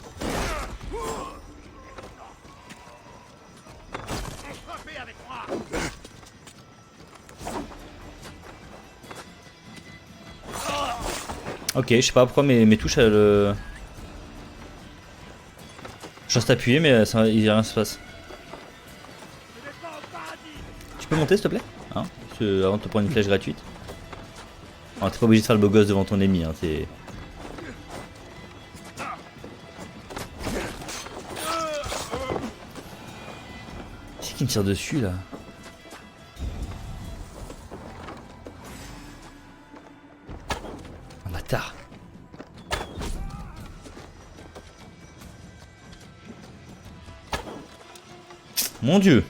Ok, je sais pas pourquoi mes touches elles. Je reste appuyé mais ça, rien se passe. Tu peux monter s'il te plaît hein, avant de te prendre une flèche gratuite. T'es pas obligé de faire le beau gosse devant ton ennemi, hein, t'es... C'est qui me tire dessus là? Un bâtard. Mon dieu.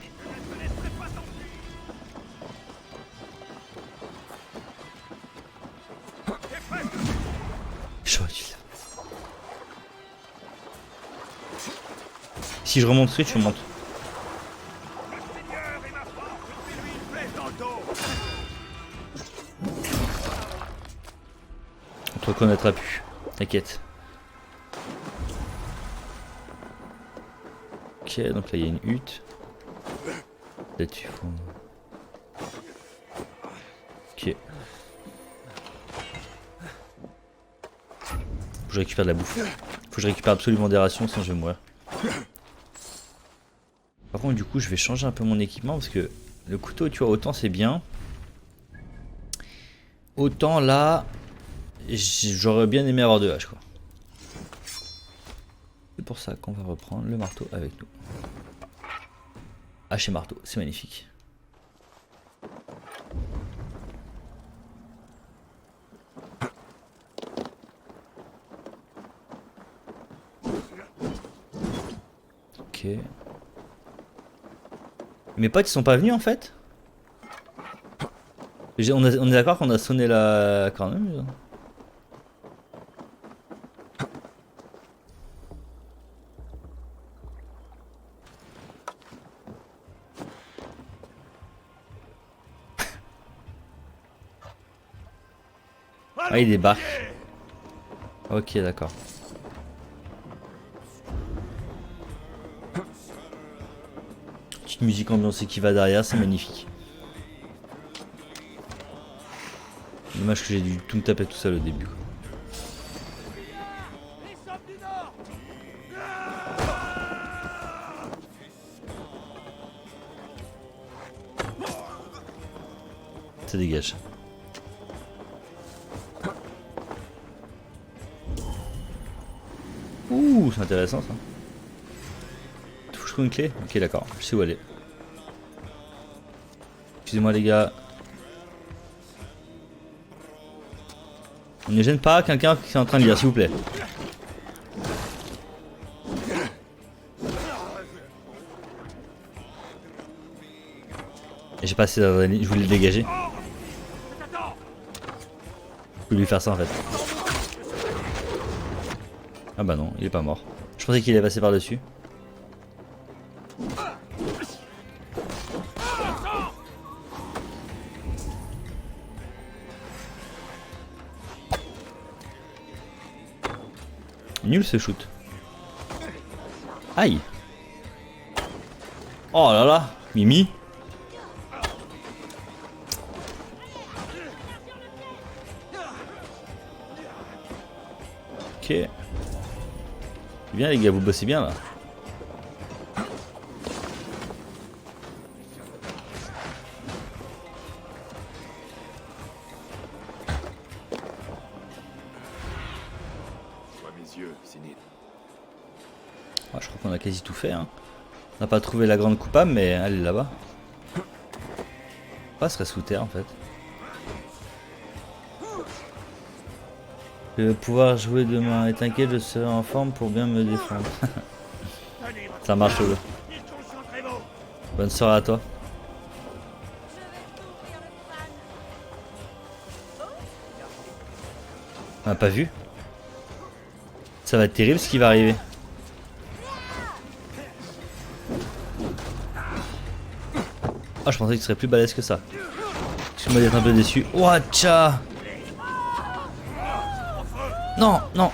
Si je remonte dessus, tu remontes. On te reconnaîtra plus. T'inquiète. Ok, donc là il y a une hutte. Peut-être il faut... Ok. Faut que je récupère de la bouffe. Faut que je récupère absolument des rations sinon je vais mourir. Par contre du coup je vais changer un peu mon équipement parce que le couteau tu vois autant c'est bien. Autant là j'aurais bien aimé avoir 2 haches quoi. C'est pour ça qu'on va reprendre le marteau avec nous. Hache et marteau, c'est magnifique. Ok. Mes potes ils sont pas venus en fait. On est d'accord qu'on a sonné la cornemuse. Ah il débarque. Ok d'accord. Petite musique ambiancée qui va derrière, c'est magnifique. Dommage que j'ai dû tout me taper tout seul au début. Ça dégage. Ouh, c'est intéressant ça. Faut que je trouve une clé. Ok, d'accord, je sais où aller. Excusez-moi les gars. Ne gêne pas quelqu'un qui est en train de lire, s'il vous plaît. J'ai pas assez d'adrénaline, je voulais le dégager. Je voulais lui faire ça en fait. Ah bah non, il est pas mort. Je pensais qu'il allait passer par dessus. Nul ce shoot. Aïe. Oh là là, Mimi. Ok. Bien les gars, vous bossez bien là. Ouais, je crois qu'on a quasi tout fait. Hein. On n'a pas trouvé la grande coupable, mais elle est là-bas. Pas serait sous terre en fait. Je vais pouvoir jouer demain et t'inquiète, je serai en forme pour bien me défendre. Ça marche le. Bonne soirée à toi. On n'a pas vu. Ça va être terrible ce qui va arriver. Ah, je pensais qu'il serait plus balèze que ça. Excuse-moi d'être un peu déçu. Watcha. Non, non.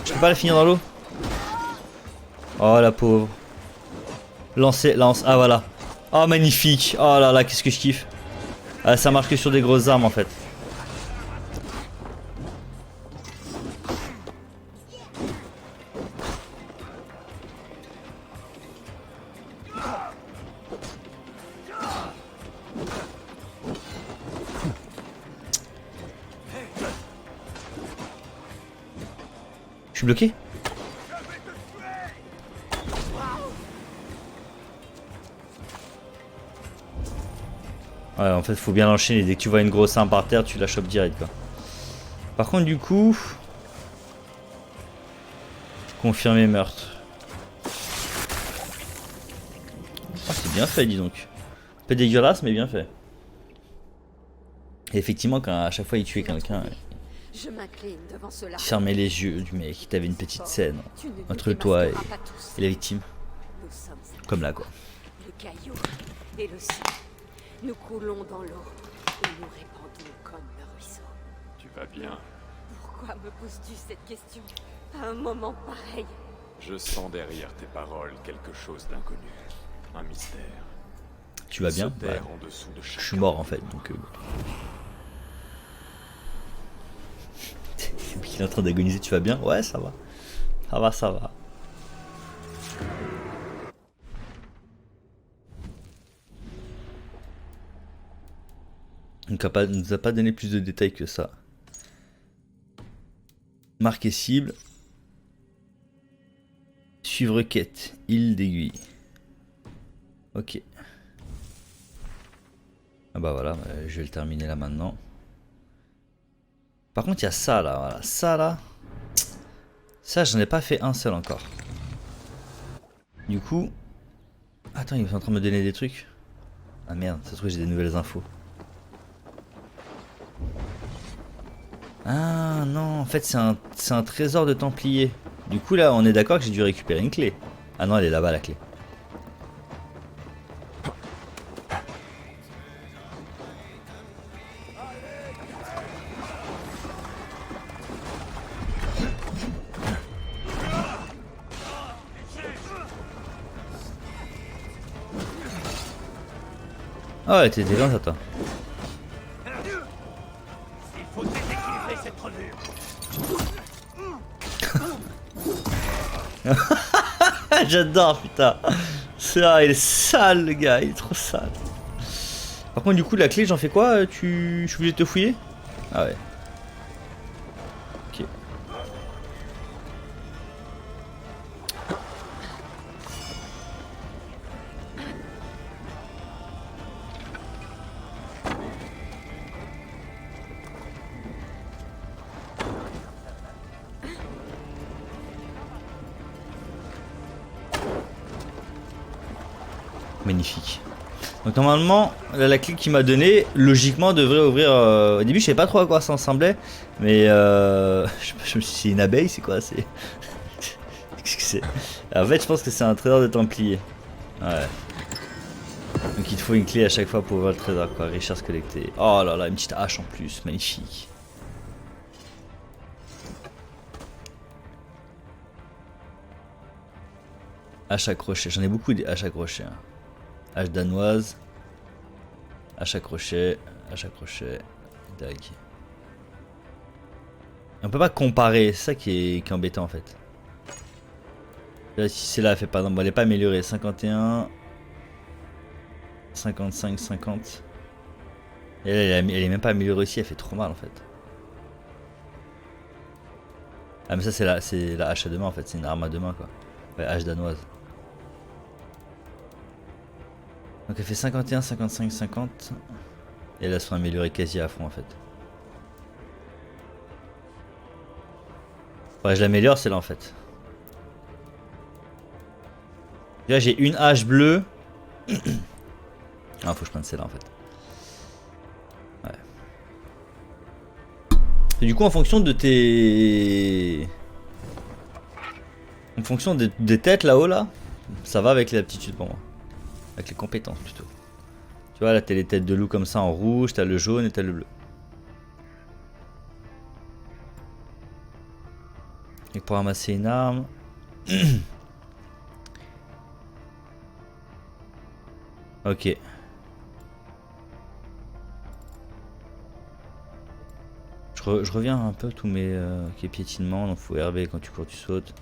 Je peux pas la finir dans l'eau. Oh la pauvre. Lancer, lance. Ah voilà. Oh magnifique. Oh là là, qu'est-ce que je kiffe. Ah, ça marche que sur des grosses armes en fait. Je suis bloqué? Ouais, en fait, faut bien l'enchaîner. Dès que tu vois une grosse arme par terre, tu la chopes direct, quoi. Par contre, du coup... Confirmer meurtre. Ah, c'est bien fait, dis donc. Un peu dégueulasse, mais bien fait. Et effectivement, quand à chaque fois il tuait quelqu'un, Je m'incline devant cela. il fermait les yeux du mec. T'avais une petite scène Tu ne nous entre toi et démasqueras pas tous. la victime. Nous sommes Comme là, quoi. le caillou et le sang. Nous coulons dans l'eau et nous répandons comme le ruisseau. Tu vas bien? Pourquoi me poses-tu cette question à un moment pareil? Je sens derrière tes paroles quelque chose d'inconnu. Un mystère. Tu vas bien? Se taire Ouais. en dessous de Je chacun. suis mort en fait, donc... Il est en train d'agoniser, tu vas bien? Ouais, ça va. Ça va, ça va. Donc, il nous a pas donné plus de détails que ça. Marquer cible. Suivre quête. Île d'aiguille. Ok. Ah bah voilà, je vais le terminer là maintenant. Par contre, il y a ça là, voilà. Ça là. Ça, j'en ai pas fait un seul encore. Du coup. Attends, ils sont en train de me donner des trucs. Ah merde, ça se trouve, j'ai des nouvelles infos. Ah non, en fait, c'est un trésor de Templier. Du coup, là, on est d'accord que j'ai dû récupérer une clé. Ah non, elle est là-bas, la clé. Ah ouais, t'es loin, toi. Il faut déséquilibrer cette revue. J'adore, putain. Ça, il est sale, le gars, il est trop sale. Par contre, du coup, la clé, j'en fais quoi? Je suis obligé de te fouiller? Ah ouais. Ok. Magnifique. Donc normalement, la clé qu'il m'a donnée, logiquement, devrait ouvrir... Au début, je savais pas trop à quoi ça ressemblait. Mais je me suis dit, c'est une abeille, c'est quoi? C'est... Qu'est-ce que c'est? En fait, je pense que c'est un trésor de Templier. Ouais. Donc il te faut une clé à chaque fois pour ouvrir le trésor, quoi. Richards collecté. Oh là là, une petite hache en plus, magnifique. Hache à crochet, j'en ai beaucoup des haches à crochet. Hein. Hache danoise. Hache à crochet. Hache à crochet. Dague. Et on peut pas comparer, c'est ça qui est embêtant en fait. Là, si c'est là, elle fait pas. Non, bon, elle est pas améliorée. 51. 55, 50. Et elle est même pas améliorée aussi, elle fait trop mal en fait. Ah mais ça c'est la hache à deux mains en fait, c'est une arme à deux mains quoi. Ouais, hache danoise. Donc elle fait 51, 55, 50. Et elles sont améliorées quasi à fond en fait. Ouais, je l'améliore celle-là en fait. Là j'ai une hache bleue. Ah faut que je prenne celle-là en fait. Ouais. Et du coup en fonction de tes... En fonction des têtes là-haut là, ça va avec les aptitudes pour moi. Avec les compétences plutôt. Tu vois là t'as les têtes de loup comme ça en rouge, t'as le jaune et t'as le bleu. Et pour ramasser une arme... Ok. Je reviens un peu tous mes piétinements, donc faut RB quand tu cours tu sautes.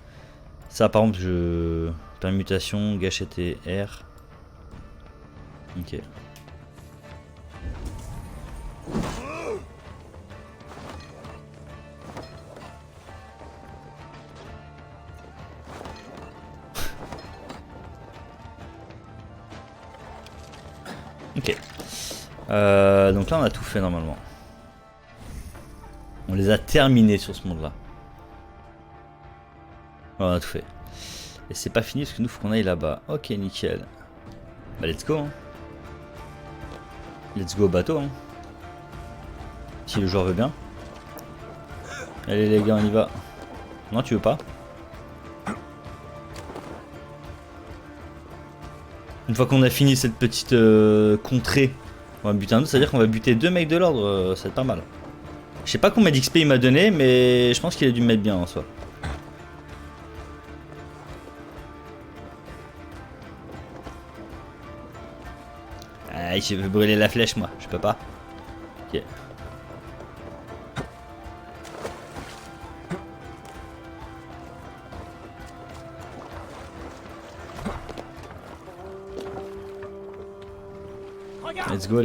Ça par contre je... Permutation, gâchette et R. Ok. Ok. Donc là on a tout fait normalement. On les a terminés sur ce monde là. On a tout fait. Et c'est pas fini parce que nous faut qu'on aille là-bas. Ok nickel. Bah let's go hein. Let's go au bateau hein. Si le joueur veut bien. Allez les gars on y va. Non tu veux pas? Une fois qu'on a fini cette petite contrée, on va buter un autre, c'est-à-dire qu'on va buter 2 mecs de l'ordre, c'est pas mal. Je sais pas combien d'XP il m'a donné, mais je pense qu'il a dû me mettre bien en soi. Ah, je veux brûler la flèche moi, je peux pas. Ok. Let's go les gars.